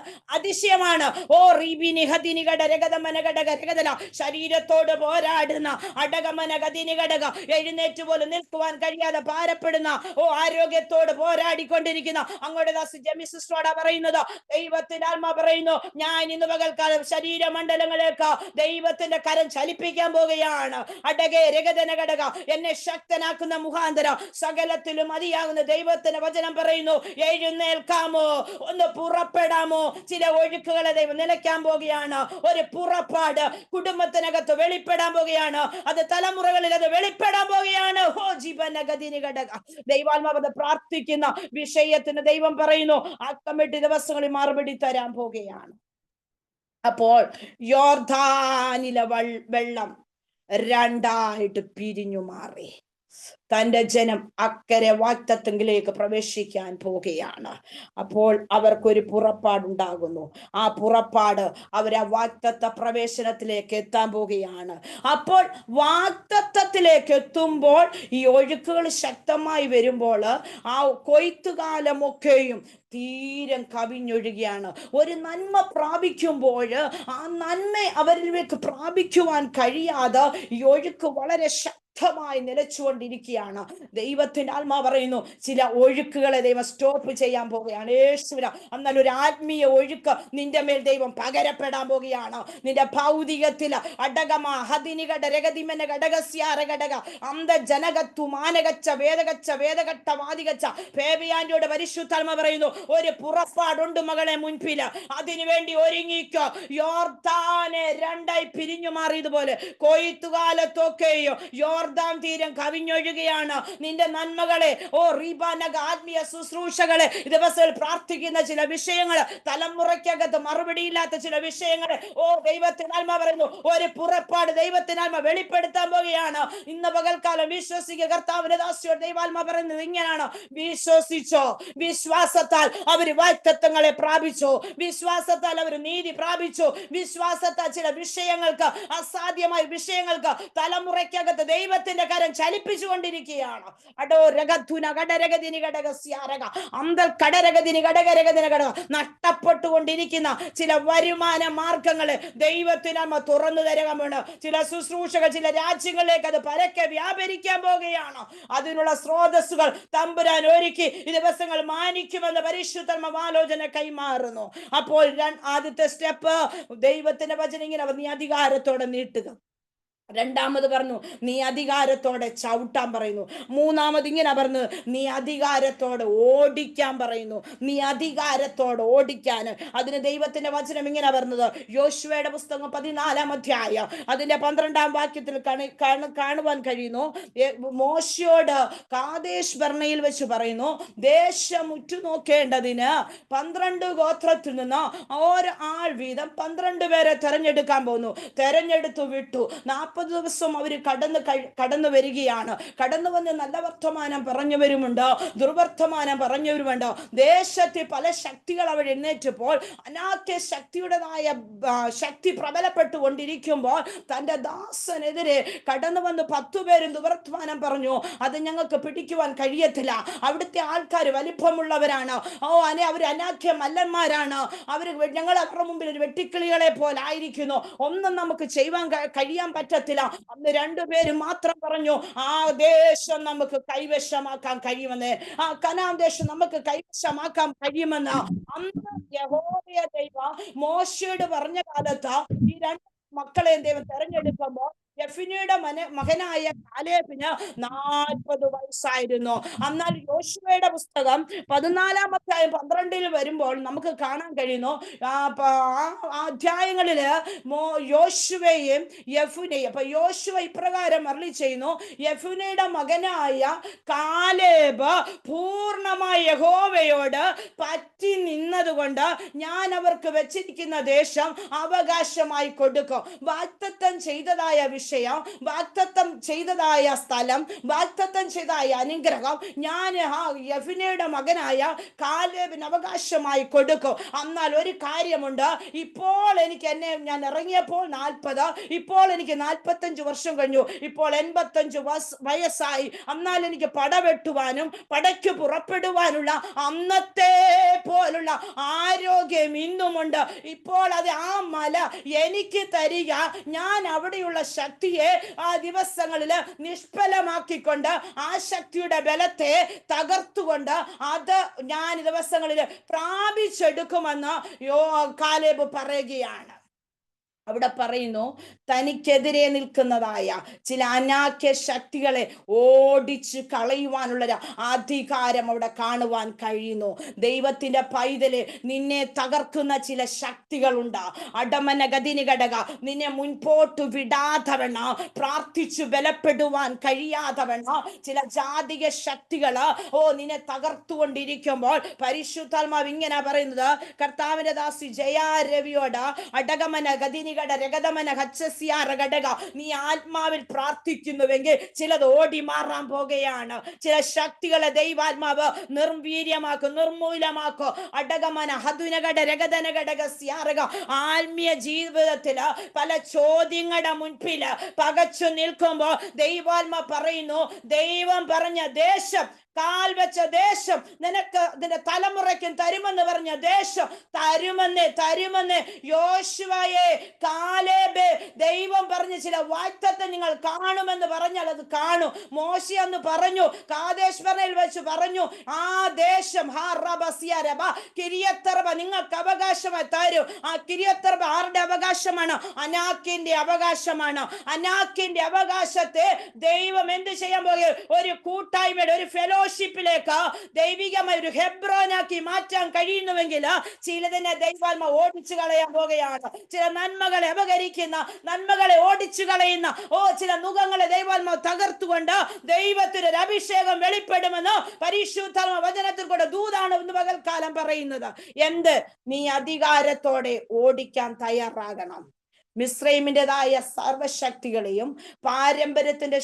ശരീരത്തോട് പോരാടുന്ന അടകമന ഗതിനി ഘടക, എഴുന്നേറ്റ് പോലും നിൽക്കുവാൻ കഴിയാതെ ഭാരപ്പെടുന്ന ആരോഗ്യത്തോട് പോരാടിക്കൊണ്ടിരിക്കുന്ന അങ്ങോട്ട് ദാസി ജെമി സിസ്റ്ററോട് പറയുന്നത്, ദൈവത്തിന്റെ ആത്മാ പറയുന്നു, ഞാൻ ഇന്ന് പകൽക്കാലം ശരീരമണ്ഡലങ്ങളിലേക്ക് ദൈവത്തിന്റെ കരം ചലിപ്പിക്കാൻ പോകുകയാണ്. അടകെ രഗതന ഘടക, എന്നെ ശക്തനാക്കുന്ന മുഖാന്തരം സകലത്തിലും മതിയാകുന്ന ദൈവത്തിന്റെ വചനം പറയുന്നു, എഴുന്നേൽക്കാമോ? ഒന്ന് പുറപ്പെടാമോ? ചില ഒഴുക്കുകളെ ദൈവം നിലയ്ക്കാൻ പോകുകയാണ്. ഒരു പുറപ്പാട് കുടുംബത്തിനകത്ത് വെളിപ്പെടാൻ പോകുകയാണ്. അത് തലമുറകളിൽ അത് വെളിപ്പെടാൻ പോകുകയാണ്. ദൈവാത്മാവ് പ്രാർത്ഥിക്കുന്ന വിഷയത്തിന് ദൈവം പറയുന്നു, അക്കമിട്ട് ദിവസങ്ങളിൽ മറുപടി തരാൻ പോകുകയാണ്. അപ്പോൾ യോർദാനിലെ വെള്ളം രണ്ടായിട്ട് പിരിഞ്ഞു മാറി. തന്റെ ജനം അക്കരെ വാഗ്ദത്തത്തിലേക്ക് പ്രവേശിക്കാൻ പോകുകയാണ്. അപ്പോൾ അവർക്കൊരു പുറപ്പാടുണ്ടാകുന്നു. ആ പുറപ്പാട് അവരെ വാഗ്ദത്ത പ്രവേശനത്തിലേക്ക് എത്താൻ പോകുകയാണ്. അപ്പോൾ വാഗ്ദത്തത്തിലേക്ക് എത്തുമ്പോൾ ഈ ഒഴുക്കുകൾ ശക്തമായി വരുമ്പോൾ ആ കൊയ്ത്തുകാലമൊക്കെയും തീരം കവിഞ്ഞൊഴുകയാണ്. ഒരു നന്മ പ്രാപിക്കുമ്പോൾ ആ നന്മ അവരിലേക്ക് പ്രാപിക്കുവാൻ കഴിയാതെ ഈ ഒഴുക്ക് വളരെ ശക്തമായി നിലച്ചുകൊണ്ടിരിക്കുകയാണ്. ദൈവത്തിന്റെ ആത്മാ പറയുന്നു, ചില ഒഴുക്കുകളെ ദൈവം സ്റ്റോപ്പ് ചെയ്യാൻ പോകുകയാണ്. യേശുവിന എന്നാൽ ഒരു ആത്മീയ ഒഴുക്ക് നിന്റെ മേൽ ദൈവം പകരപ്പെടാൻ പോകുകയാണ്. നിന്റെ ഭൗതികത്തിൽ അടകമ ഹദിനികട രഗതിമന ഘടകസ്യാരഘടക അന്ത ജനകത്തു മാനകച്ച വേദകച്ച വാദികച്ച പേബിയാന്റിയോട് പരിശുദ്ധാത്മാ പറയുന്നു, ഒരു പുറപ്പാടുണ്ട് മകളെ മുൻപില്. അതിനുവേണ്ടി ഒരുങ്ങിക്കോ. യോർദാനെ രണ്ടായി പിരിഞ്ഞു മാറിയതുപോലെ കൊയ്ത്തുകാലത്തൊക്കെയോ യോർദാൻ തീരം കവിഞ്ഞൊഴുകയാണ്. നിന്റെ നന്മകളെ ആത്മീയ ശുശ്രൂഷകളെ ദിവസത്തിൽ പ്രാർത്ഥിക്കുന്ന ചില വിഷയങ്ങൾ, തലമുറയ്ക്കകത്ത് മറുപടിയില്ലാത്ത ചില വിഷയങ്ങൾ ദൈവത്തിന് ആത്മാ പറയുന്നു, ഒരു പുറപ്പാട് ദൈവത്തിന് ആത്മ വെളിപ്പെടുത്താൻ പോകുകയാണ്. ഇന്ന് പകൽക്കാലം വിശ്വസിക്കുക. കർത്താവിന്റെ ദാസിയോട് ദൈവാത്മാ പറയുന്നത് ഇങ്ങനെയാണ്, വിശ്വസിച്ചോ. വിശ്വാസത്താൽ അവര് വാഗ്ദത്തങ്ങളെ പ്രാപിച്ചു. വിശ്വാസത്താൽ അവർ നീതി പ്രാപിച്ചു. വിശ്വാസത്താൽ ചില വിഷയങ്ങൾക്ക്, അസാധ്യമായ വിഷയങ്ങൾക്ക് തലമുറയ്ക്കകത്ത് ദൈവത്തിന്റെ കരം ചലിപ്പിച്ചുകൊണ്ടിരിക്കുകയാണ്. നഷ്ടപ്പെട്ടുകൊണ്ടിരിക്കുന്ന ചില വരുമാന മാർഗങ്ങള് ദൈവത്തിന് തുറന്നു തരുകയാണ്. ചില ശുശ്രൂഷകൾ ചില രാജ്യങ്ങളിലേക്ക് അത് പരക്കെ വ്യാപരിക്കാൻ പോകുകയാണ്. അതിനുള്ള സ്രോതസ്സുകൾ തമ്പുരാൻ ഒരുക്കി ഈ ദിവസങ്ങൾ മാനിക്കുമെന്ന് പരിശുദ്ധാത്മാവ് ആലോചന കൈമാറുന്നു. അപ്പോൾ ആദ്യത്തെ സ്റ്റെപ്പ് ദൈവത്തിന്റെ വചനം ഇങ്ങനെ നീ അധികാരത്തോടെ നീട്ടുക. രണ്ടാമത് പറഞ്ഞു നീ അധികാരത്തോടെ ചവിട്ടാൻ പറയുന്നു. മൂന്നാമത് ഇങ്ങനെ പറഞ്ഞു നീ അധികാരത്തോടെ ഓടിക്കാൻ പറയുന്നു. നീ അധികാരത്തോടെ ഓടിക്കാൻ. അതിന് ദൈവത്തിന്റെ വചനം ഇങ്ങനെ പറഞ്ഞത്, യോശുവയുടെ പുസ്തകം 14 അധ്യായം അതിന്റെ 12 വാക്യത്തിൽ കാണുവാൻ കഴിയുന്നു. മോശയോട് കാദേശ് ബർണയിൽ വെച്ച് പറയുന്നു, ദേശം ഉറ്റുനോക്കേണ്ടതിന് 12 ഗോത്രത്തിൽ നിന്ന് ഓരോ ആൾ വീതം 12 പേരെ തെരഞ്ഞെടുക്കാൻ പോകുന്നു. തെരഞ്ഞെടുത്തു വിട്ടു. 40 ദിവസം അവർ കടന്നു വരികയാണ്. കടന്നു വന്ന് നല്ല വർത്തമാനം പറഞ്ഞവരുമുണ്ട്, ദുർവർത്തമാനം പറഞ്ഞവരുമുണ്ട്. ദേശത്തിൽ പല ശക്തികൾ അവർ എഴുന്നേറ്റപ്പോൾ അനാക്യ ശക്തിയുടേതായ ശക്തി പ്രബലപ്പെട്ടുകൊണ്ടിരിക്കുമ്പോൾ തന്റെ ദാസനെതിരെ കടന്നു വന്ന് 10 പേരും ദുർവർത്തമാനം പറഞ്ഞു. അത് ഞങ്ങൾക്ക് പിടിക്കുവാൻ കഴിയത്തില്ല, അവിടുത്തെ ആൾക്കാർ വലിപ്പമുള്ളവരാണ്, അവർ അനാക്യ മല്ലന്മാരാണ്, ഞങ്ങൾ അവരുടെ മുമ്പിൽ ഒരു വെട്ടിക്കിളികളെ പോലായിരിക്കുന്നു, ഒന്നും നമുക്ക് ചെയ്യുവാൻ കഴിയാൻ പറ്റത്തില്ല. അന്ന് 2 പേര് മാത്രം പറഞ്ഞു, ആ ദേശം നമുക്ക് കൈവശമാക്കാൻ കഴിയുമെന്ന്, ആ കനാൻ ദേശം നമുക്ക് കൈവശമാക്കാൻ കഴിയുമെന്ന്. അന്ന് യഹോവ ദൈവം മോശയോട് പറഞ്ഞ കാലത്ത് ഈ 2 മക്കളെ ദൈവം തെരഞ്ഞെടുക്കുമ്പോൾ യെഫുന്നെയുടെ മകനായ കാലേബിന് 40 വയസ്സായിരുന്നു. എന്നാൽ യോശുവയുടെ പുസ്തകം 14 അധ്യായം 12 വരുമ്പോൾ നമുക്ക് കാണാൻ കഴിയുന്നു, ആ അധ്യായങ്ങളില് യോശുവയും യെഫുന്നെയും. അപ്പൊ യോശുവ ഇപ്രകാരം അരുളി ചെയ്യുന്നു, യെഫുന്നെയുടെ മകനായ കാലേബ് പൂർണ്ണമായി യഹോവയോട് പറ്റി നിന്നതുകൊണ്ട് ഞാൻ അവർക്ക് വെച്ചിരിക്കുന്ന ദേശം അവകാശമായി കൊടുക്കും. വാഗ്ദത്തം ചെയ്തതായ വിഷയം, വാഗ്ദത്തം ചെയ്തതായ സ്ഥലം, വാഗ്ദത്തം ചെയ്തതായ അനുഗ്രഹം ഞാൻ യെഫുന്നെയുടെ മകനായ കാലേബിന് അവകാശമായി കൊടുക്കും. എന്നാൽ ഒരു കാര്യമുണ്ട്, ഇപ്പോൾ എനിക്ക് ഞാൻ ഇറങ്ങിയപ്പോൾ 40, ഇപ്പോൾ എനിക്ക് 45 വർഷം കഴിഞ്ഞു, ഇപ്പോൾ 85 വയസ്സായി. എന്നാൽ എനിക്ക് പടവെട്ടുവാനും പടയ്ക്ക് പുറപ്പെടുവാനുള്ള അന്നത്തെ പോലുള്ള ആരോഗ്യം ഇന്നുമുണ്ട്. ഇപ്പോൾ അത് ആ മല എനിക്ക് തരിക, ഞാൻ അവിടെയുള്ള ശക്തിയെ ആ ദിവസങ്ങളിൽ നിഷ്ഫലമാക്കിക്കൊണ്ട് ആ ശക്തിയുടെ ബലത്തെ തകർത്തുകൊണ്ട് അത് ഞാൻ ദിവസങ്ങളിൽ പ്രാപിച്ചെടുക്കുമെന്ന് കാലേബ് പറയുകയാണ്. അവിടെ പറയുന്നു, തനിക്കെതിരെ നിൽക്കുന്നതായ ചില അനാക്യ ശക്തികളെ ഓടിച്ച് കളയുവാനുള്ള അധികാരം അവിടെ കാണുവാൻ കഴിയുന്നു. ദൈവത്തിന്റെ പൈതല്, നിന്നെ തകർക്കുന്ന ചില ശക്തികളുണ്ട്. അടമന ഗതിനി ഘടക, നിന്നെ മുൻപോട്ട് വിടാതവണ്ണ, പ്രാർത്ഥിച്ചു ബലപ്പെടുവാൻ കഴിയാതവണ്ണ ചില ജാതിക ശക്തികള് നിന്നെ തകർത്തുകൊണ്ടിരിക്കുമ്പോൾ പരിശുദ്ധാത്മാവ് ഇങ്ങനെ പറയുന്നത്, കർത്താവിന്റെ ദാസി ജയാരവിയോട് അടകമന ഗതിനി നീ ആത്മാവിൽ പ്രാർത്ഥിക്കുന്നുവെങ്കിൽ ചിലത് ഓടി മാറാൻ പോകുകയാണ്. ചില ശക്തികളെ ദൈവാത്മാവ് നിർവീര്യമാക്കും, നിർമൂലമാക്കും. അടകമന ഹതുനഘട രഗതനഘടക സ്യാറക. ആത്മീയ ജീവിതത്തില് പല ചോദ്യങ്ങളുടെ മുൻപില് പകച്ചു നിൽക്കുമ്പോൾ ദൈവാത്മാ പറയുന്നു, ദൈവം പറഞ്ഞ ദേശം, കാൽ വെച്ച ദേശം നിനക്ക് നിന്റെ തലമുറയ്ക്കും തരുമെന്ന് പറഞ്ഞ ദേശം തരുമെന്ന് യോശുവയെ, കാലേബേ, ദൈവം പറഞ്ഞ ചില വാഗ്ദത്തം നിങ്ങൾ കാണുമെന്ന് പറഞ്ഞാൽ അത് കാണും. മോശ അന്ന് പറഞ്ഞു, കാദേശ് ബർണയിൽ വെച്ച് പറഞ്ഞു, ആ ദേശം കിര്യത്തർബ നിങ്ങൾക്ക് അവകാശമായി തരും. ആ കിര്യത്തർബ ആരുടെ അവകാശമാണ്? അനാക്കിന്റെ അവകാശമാണ്. അനാക്കിന്റെ അവകാശത്തെ ദൈവം എന്ത് ചെയ്യാൻ പോകുക? ഒരു കൂട്ടായ്മയുടെ, ഒരു ഫെലോഷിപ്പിലേക്ക് ദൈവികമായ ഒരു ഹെബ്രോനാക്കി മാറ്റാൻ കഴിയുന്നുവെങ്കിൽ ചിലതിനെ ദൈവാത്മ ഓടിച്ചു കളയാൻ പോകുകയാണ്. ചില നന്മകളെ അപകരിക്കുന്ന, നന്മകളെ ഓടിച്ചു കളയുന്ന ചില നുഖങ്ങളെ ദൈവാത്മ തകർത്തുകൊണ്ട് ദൈവത്തിന് ഒരു അഭിഷേകം വെളിപ്പെടുമെന്ന് പരിശുദ്ധാത്മ വചനത്തിൽ കൂടെ ദൂതാണ് ഇന്ന് പകൽക്കാലം പറയുന്നത്. എന്ത്? നീ അധികാരത്തോടെ ഓടിക്കാൻ തയ്യാറാകണം. മിസ്രൈമിൻ്റെതായ സർവശക്തികളെയും പാരമ്പര്യത്തിന്റെ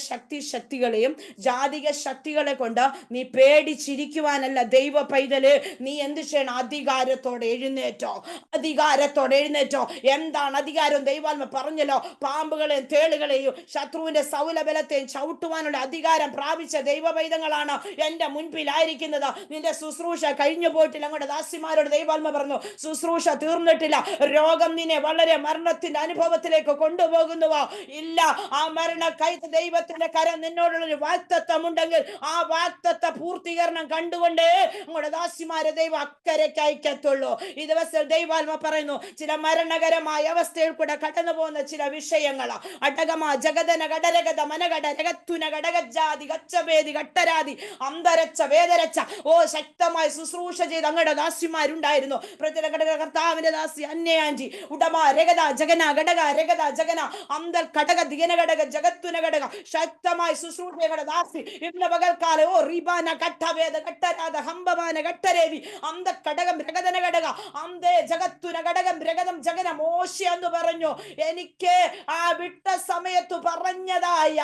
ശക്തികളെയും ജാതിക ശക്തികളെ കൊണ്ട് നീ പേടിച്ചിരിക്കുവാനല്ല ദൈവ പൈതല്, നീ എന്ത് ചെയ്യണം? അധികാരത്തോടെ എഴുന്നേറ്റോ, അധികാരത്തോടെ എഴുന്നേറ്റോ. എന്താണ് അധികാരം? ദൈവാത്മ പറഞ്ഞല്ലോ, പാമ്പുകളെയും തേളുകളെയും ശത്രുവിന്റെ സൗലബലത്തെയും ചവിട്ടുവാനുള്ള അധികാരം പ്രാപിച്ച ദൈവ പൈതങ്ങളാണ് എന്റെ മുൻപിലായിരിക്കുന്നത്. നിന്റെ ശുശ്രൂഷ കഴിഞ്ഞു പോയിട്ടില്ല. അങ്ങോട്ട് ദാസിമാരോട് ദൈവാത്മ പറഞ്ഞു, ശുശ്രൂഷ തീർന്നിട്ടില്ല. രോഗം നിന്നെ വളരെ മരണത്തിന്റെ അനുഭവത്തിലേക്ക് കൊണ്ടുപോകുന്നുവോ? ഇല്ല. ആ മരണ കൈത്ത് ദൈവത്തിന്റെ കരം നിന്നോടുള്ളൊരു വാഗ്ദത്തം ഉണ്ടെങ്കിൽ ആ വാഗ്ദത്ത പൂർത്തീകരണം കണ്ടുകൊണ്ട് നമ്മുടെ ദാസിമാരെ ദൈവം അക്കരയ്ക്ക് അയക്കത്തുള്ളൂ. ഈ ദിവസം ദൈവാത്മ പറയുന്നു, ചില മരണകരമായ അവസ്ഥയിൽ കൂടെ കടന്നു പോകുന്ന ചില വിഷയങ്ങൾ അടകമാ ജഗതന ഘടരഗത മനഘട രഗത്തുന ഘടകജാതി ഗച്ചഭേദി ഘട്ടരാതി അന്തരച്ച വേദരച്ച ശക്തമായി ശുശ്രൂഷ ചെയ്ത് അങ്ങയുടെ ദാസിമാരുണ്ടായിരുന്നു. കർത്താവിന്റെ ദാസി അന്യാഞ്ചി ഉടമ രഗത ജഗന ഘടക രഗത ജഗന അന്തർ ഘടക ദിഗന ഘടക ജഗത്തുന ഘടക ശക്തമായി ശുശ്രൂഷയുടെ ദാസി ഇന്ന് പകൽക്കാല റിബാന ഘട്ടവേദ ഘട്ടരാധ ഹംബമാന ഘട്ടരേവി അന്ത ഘടകം രഗതന ഘടക അന്തേ ജഗത്തുന ഘടകം രഗതം ജഗന മോശ എന്ന് പറഞ്ഞു. എനിക്ക് ആ വിട്ട സമയത്ത് പറഞ്ഞതായ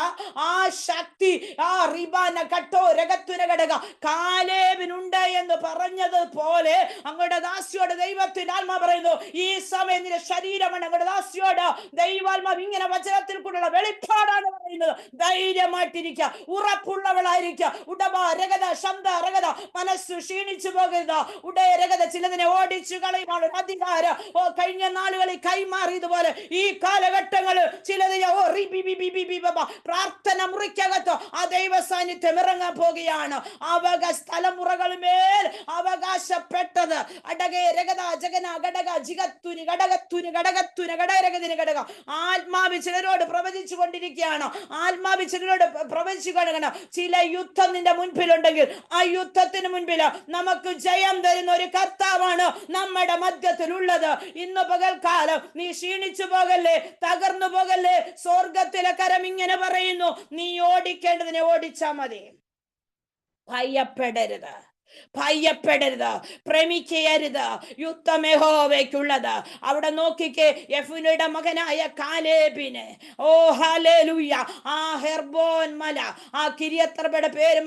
ആ ശക്തി ആ റിബാന ഘട്ടോ രഗത്തുന ഘടക കാലേബിനുണ്ട് എന്ന് പറഞ്ഞതുപോലെ അങ്ങയുടെ ദാസിയോട് ദൈവത്തിന്റെ ആത്മാ പറയുന്നു, ഈ സമയം നിന്റെ ശരീരമാണ് അങ്ങയുടെ ദാസിയോട് ദൈവാത്മാവ് ഇങ്ങനെ വചനത്തിൽ കൂടെയുള്ള വെളിപ്പാടാണ് പറയുന്നത്. ധൈര്യമായിട്ടിരിക്കുക, ഉറപ്പുള്ളവളായിരിക്കുക. ഉടമ രഗത ശബ്ദ രഗത മനസ്സ് ക്ഷീണിച്ചു പോകരുത്. ഉടയ രഗത ചിലതിനെ ഓടിച്ചു കളയുമാണ് അധികാരം കഴിഞ്ഞ നാളുകളിൽ കൈമാറിയതുപോലെ ഈ കാലഘട്ടങ്ങളിൽ ചിലതിനെ പ്രാർത്ഥന മുറിക്കകത്ത് ആ ദൈവ സാന്നിധ്യം ഇറങ്ങാൻ പോകുകയാണ്. തലമുറകളുമേൽ അവകാശപ്പെട്ടത് അടകേ രഗത ജഗന ഘടക ജിഗത്തുനി ഘടകത്തുനി ഘടകത്തുനി ഘടകരഗതിന് ഘടക ആത്മാവി ചിലരോട് പ്രവചിച്ചു കൊണ്ടിരിക്കുകയാണ്. ആത്മാവി ചിലരോട് പ്രവചിച്ചു കൊണ്ടിരിക്കണം. ചില യുദ്ധം നിന്റെ മുൻപിലുണ്ടെങ്കിൽ ആ യുദ്ധത്തിന് മുൻപിൽ നമുക്ക് ജയം തരുന്ന ഒരു കർത്താവാണ് നമ്മുടെ മധ്യത്തിലുള്ളത്. ഇന്ന് പകൽക്കാലം നീ ക്ഷീണിച്ചു പോകല്ലേ, തകർന്നു പോകല്ലേ. സ്വർഗത്തിലെ കരം ഇങ്ങനെ പറയുന്നു, നീ ഓടിക്കേണ്ടതിനെ ഓടിച്ചാ മതി. ഭയപ്പെടരുത്, ഭയപ്പെടരുത്, ഭ്രമിക്കരുത്. യുദ്ധം യഹോവയ്ക്കുള്ളത്. അവിടെ നോക്കിക്കേ, യെഫുനയുടെ മകനായ കാലേബിന് ഹല്ലേലൂയ ആ ഹെർബോൻ മല ആ കിര്യത്തർബയുടെ പേര്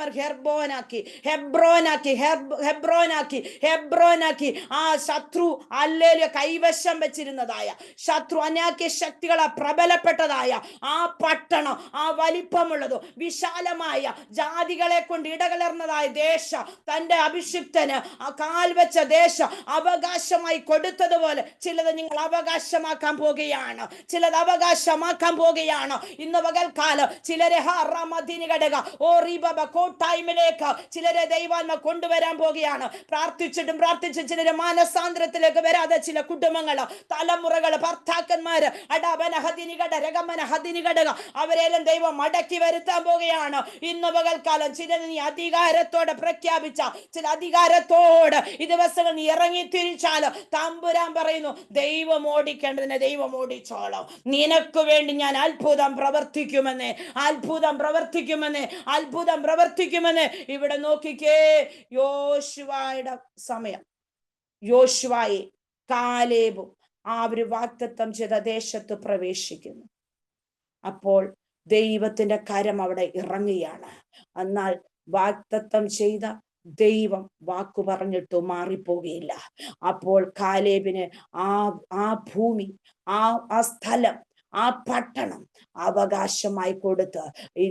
ഹെബ്രോനാക്കി ആ ശത്രു ഹല്ലേലൂയ കൈവശം വെച്ചിരുന്നതായ ശത്രു അനാക്യ ശക്തികളെ പ്രബലപ്പെട്ടതായ ആ പട്ടണം, ആ വലിപ്പമുള്ളതും വിശാലമായ ജാതികളെ കൊണ്ട് ഇടകലർന്നതായ ദേശം തന്റെ അഭിഷിക്തന് ആ കാൽ വെച്ച ദേശം അവകാശമായി കൊടുത്തതുപോലെ ചിലത് നിങ്ങൾ അവകാശമാക്കാൻ പോകുകയാണ്. ചിലത് അവകാശമാക്കാൻ പോകുകയാണ്. ഇന്ന് പകൽക്കാലം ചിലരെ കോട്ടായ്മയിലേക്ക് ചിലരെ ദൈവാത്മ കൊണ്ടുവരാൻ പോകുകയാണ്. പ്രാർത്ഥിച്ചിട്ടും ചിലരെ മാനസാന്തരത്തിലേക്ക് വരാതെ ചില കുടുംബങ്ങൾ, തലമുറകൾ, ഭർത്താക്കന്മാര് അവരെല്ലാം ദൈവം മടക്കി വരുത്താൻ പോകുകയാണ്. ഇന്ന് പകൽക്കാലം ചിലത് നീ അധികാരത്തോടെ പ്രഖ്യാപിച്ച ചില അധികാരത്തോട് ഈ ദിവസങ്ങൾ നീ ഇറങ്ങി തിരിച്ചാലോ തമ്പുരാൻ പറയുന്നു, ദൈവം ഓടിക്കേണ്ടതിനെ ദൈവം ഓടിച്ചോളാം. നിനക്ക് വേണ്ടി ഞാൻ അത്ഭുതം പ്രവർത്തിക്കുമെന്ന് ഇവിടെ നോക്കിക്കേ. യോശുവയുടെ സമയം, യോശുവയെ കാലേബും ആ ഒരു വാഗ്ദത്തം ചെയ്ത ദേശത്ത് പ്രവേശിക്കുന്നു. അപ്പോൾ ദൈവത്തിന്റെ കരം അവിടെ ഇറങ്ങുകയാണ്. എന്നാൽ വാഗ്ദത്തം ചെയ്ത ദൈവം വാക്കു പറഞ്ഞിട്ട് മാറിപ്പോകുകയില്ല. അപ്പോൾ കാലേബിന് ആ ഭൂമി, ആ സ്ഥലം, ആ പട്ടണം അവകാശമായി കൊടുത്ത്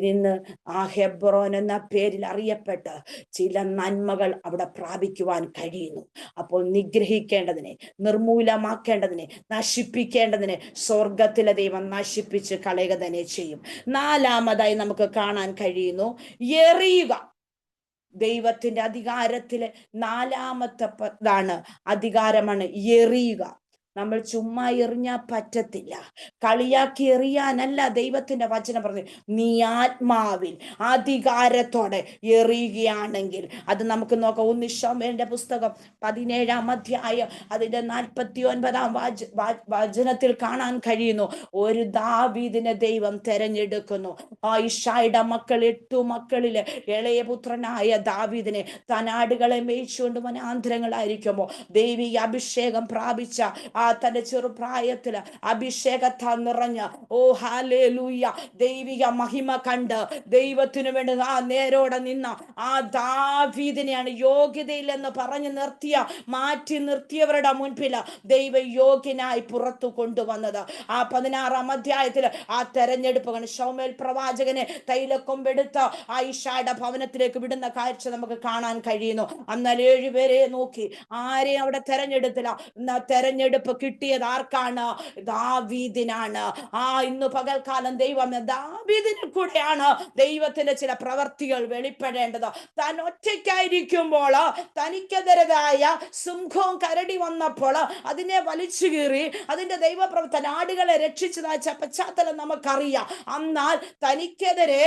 ഇന്ന് ആ ഹെബ്രോൻ എന്ന പേരിൽ അറിയപ്പെട്ട് ചില നന്മകൾ അവിടെ പ്രാപിക്കുവാൻ കഴിയുന്നു. അപ്പോൾ നിഗ്രഹിക്കേണ്ടതിനെ, നിർമൂലമാക്കേണ്ടതിനെ, നശിപ്പിക്കേണ്ടതിനെ സ്വർഗത്തിലെ ദൈവം നശിപ്പിച്ച് കളയുക തന്നെ ചെയ്യും. നാലാമതായി നമുക്ക് കാണാൻ കഴിയുന്നു, എറിയുക. ദൈവത്തിന്റെ അധികാരത്തിലെ നാലാമത്തെ അധികാരമാണ് എറിയുക. നമ്മൾ ചുമ്മാ എറിഞ്ഞാൽ പറ്റത്തില്ല. കളിയാക്കി എറിയാനല്ല ദൈവത്തിന്റെ വചനം പറഞ്ഞു. നീ ആത്മാവിൽ അധികാരത്തോടെ എറിയുകയാണെങ്കിൽ അത് നമുക്ക് നോക്കാം. 1 ശമൂവേലിന്റെ പുസ്തകം 17-ാം അധ്യായം അതിന്റെ 49-ാം വചനത്തിൽ കാണാൻ കഴിയുന്നു. ഒരു ദാവീദിനെ ദൈവം തെരഞ്ഞെടുക്കുന്നു. യിശ്ശായിയുടെ മക്കൾ 8 മക്കളിലെ ഇളയ പുത്രനായ ദാവീദിനെ തനാടുകളെ മേയിച്ചുകൊണ്ട് വനാന്തരങ്ങളായിരിക്കുമ്പോൾ ദൈവിക അഭിഷേകം പ്രാപിച്ച തന്റെ ചെറുപ്രായത്തില് അഭിഷേകത്താൽ നിറഞ്ഞ ഹല്ലേലൂയ ദൈവിക മഹിമ കണ്ട് ദൈവത്തിനു വേണ്ടി നേരോടെ നിന്ന ആ ദാവീദിനെയാണ് യോഗ്യതയില്ലെന്ന് പറഞ്ഞു മാറ്റി നിർത്തിയവരുടെ മുൻപിൽ ദൈവ യോഗ്യനായി പുറത്തു കൊണ്ടുവന്നത്. ആ 16-ാം അധ്യായത്തിൽ ആ തെരഞ്ഞെടുപ്പ് ശമൂവേൽ പ്രവാചകനെ തൈലക്കൊമ്പെടുത്ത് യിശ്ശായിയുടെ ഭവനത്തിലേക്ക് വിടുന്ന കാഴ്ച നമുക്ക് കാണാൻ കഴിയുന്നു. എന്നാൽ 7 പേരെ നോക്കി ആരെയും അവിടെ തെരഞ്ഞെടുത്തില്ല. തെരഞ്ഞെടുപ്പ് കിട്ടിയത് ആർക്കാണ്? ദാവീദിനാണ്. ഇന്ന് പകൽക്കാലം ദൈവം ദാവീദിന് കൂടെയാണ് ദൈവത്തിന്റെ ചില പ്രവർത്തികൾ വെളിപ്പെടേണ്ടത്. താൻ ഒറ്റയ്ക്കായിരിക്കുമ്പോൾ തനിക്കെതിരായ സിംഹവും കരടി വന്നപ്പോൾ അതിനെ വലിച്ചു കീറി അതിന്റെ ദൈവപ്രവർത്തന ആടുകളെ രക്ഷിച്ചതായ പശ്ചാത്തലം നമുക്കറിയാം. എന്നാൽ തനിക്കെതിരെ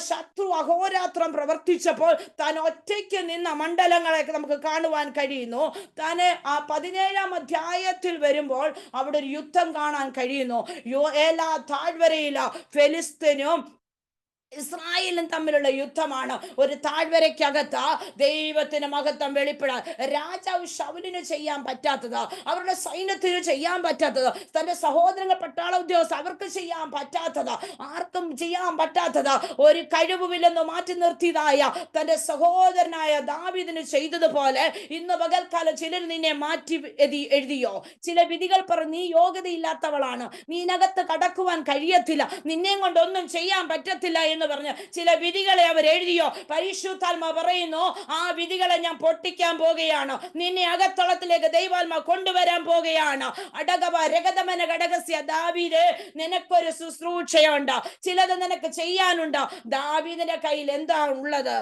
ശത്രു അഹോരാത്രം പ്രവർത്തിച്ചപ്പോൾ താൻ ഒറ്റയ്ക്ക് നിന്ന മണ്ഡലങ്ങളെ നമുക്ക് കാണുവാൻ കഴിയുന്നു. താന് 17-ാം അധ്യായത്തിൽ വരുമ്പോൾ അവിടെ ഒരു യുദ്ധം കാണാൻ കഴിയുന്നു. ഏലാ താഴ്വരയില ഫെലിസ്തീനും ഇസ്രായേലും തമ്മിലുള്ള യുദ്ധമാണ്. ഒരു താഴ്വരയ്ക്കകത്ത് ദൈവത്തിന് മഹത്വം വെളിപ്പെടാൻ രാജാവ് ശൗലിന് ചെയ്യാൻ പറ്റാത്തത്, അവരുടെ സൈന്യത്തിന് ചെയ്യാൻ പറ്റാത്തത്, തന്റെ സഹോദരങ്ങൾ പട്ടാള ഉദ്യോഗസ്ഥർ അവർക്ക് ചെയ്യാൻ പറ്റാത്തത്, ആർക്കും ചെയ്യാൻ പറ്റാത്തത്, ഒരു കഴിവുമില്ലെന്ന് മാറ്റി നിർത്തിയതായ തന്റെ സഹോദരനായ ദാവീദിന് ചെയ്തതുപോലെ ഇന്ന് പകൽക്കാലം ചിലർ നിന്നെ മാറ്റി എഴുതിയോ? ചില വിധികൾ പറഞ്ഞു നീ യോഗ്യതയില്ലാത്തവളാണ്, നീനകത്ത് കടക്കുവാൻ കഴിയത്തില്ല, നിന്നെ കൊണ്ടൊന്നും ചെയ്യാൻ പറ്റത്തില്ല എന്ന് പറഞ്ഞ് ചില വിധികളെ അവർ എഴുതിയോ? പരിശുദ്ധാത്മാ പറയുന്നു, ആ വിധികളെ ഞാൻ പൊട്ടിക്കാൻ പോകുകയാണ്. നിന്നെ അകത്തളത്തിലേക്ക് ദൈവാത്മാ കൊണ്ടുവരാൻ പോകുകയാണ്. അടകവ രഗതമന ഘടകസ്യ ദാവീദേ, നിനക്കൊരു ശുശ്രൂഷയുണ്ട്, ചിലത് നിനക്ക് ചെയ്യാനുണ്ട്. ദാവീദിന്റെ കയ്യിൽ എന്താ ഉള്ളത്?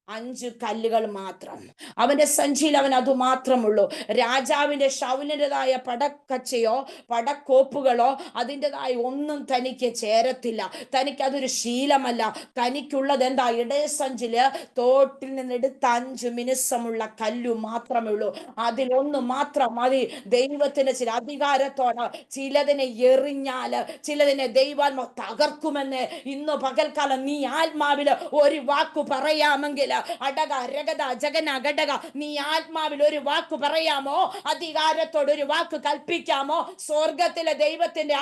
5 കല്ലുകൾ മാത്രം. അവന്റെ സഞ്ചിയിൽ അവൻ അത് മാത്രമുള്ളൂ. രാജാവിന്റെ ശൗലിൻ്റെതായ പടക്കച്ചയോ പടക്കോപ്പുകളോ അതിൻ്റെതായ ഒന്നും തനിക്ക് ചേരത്തില്ല. തനിക്ക് അതൊരു ശീലമല്ല. തനിക്കുള്ളത് എന്താ? ഇടയ സഞ്ചില് തോട്ടിൽ നിന്നെടുത്ത 5 മിനുസമുള്ള കല്ലു മാത്രമേ ഉള്ളൂ. അതിലൊന്ന് മാത്രം മതി. ദൈവത്തിന്റെ ചില അധികാരത്തോട് ചിലതിനെ എറിഞ്ഞാല് ചിലതിനെ ദൈവാത്മാ തകർക്കുമെന്ന് ഇന്ന് പകൽക്കാലം നീ ആത്മാവില് ഒരു വാക്കു പറയാമെങ്കിൽ അടക രഗത ജഗന ഘടക നീ ആത്മാവിൽ ഒരു വാക്ക് പറയാമോ? അധികാരത്തോട് ഒരു വാക്ക് കൽപ്പിക്കാമോ? സ്വർഗത്തിലെ ദൈവത്തിന്റെ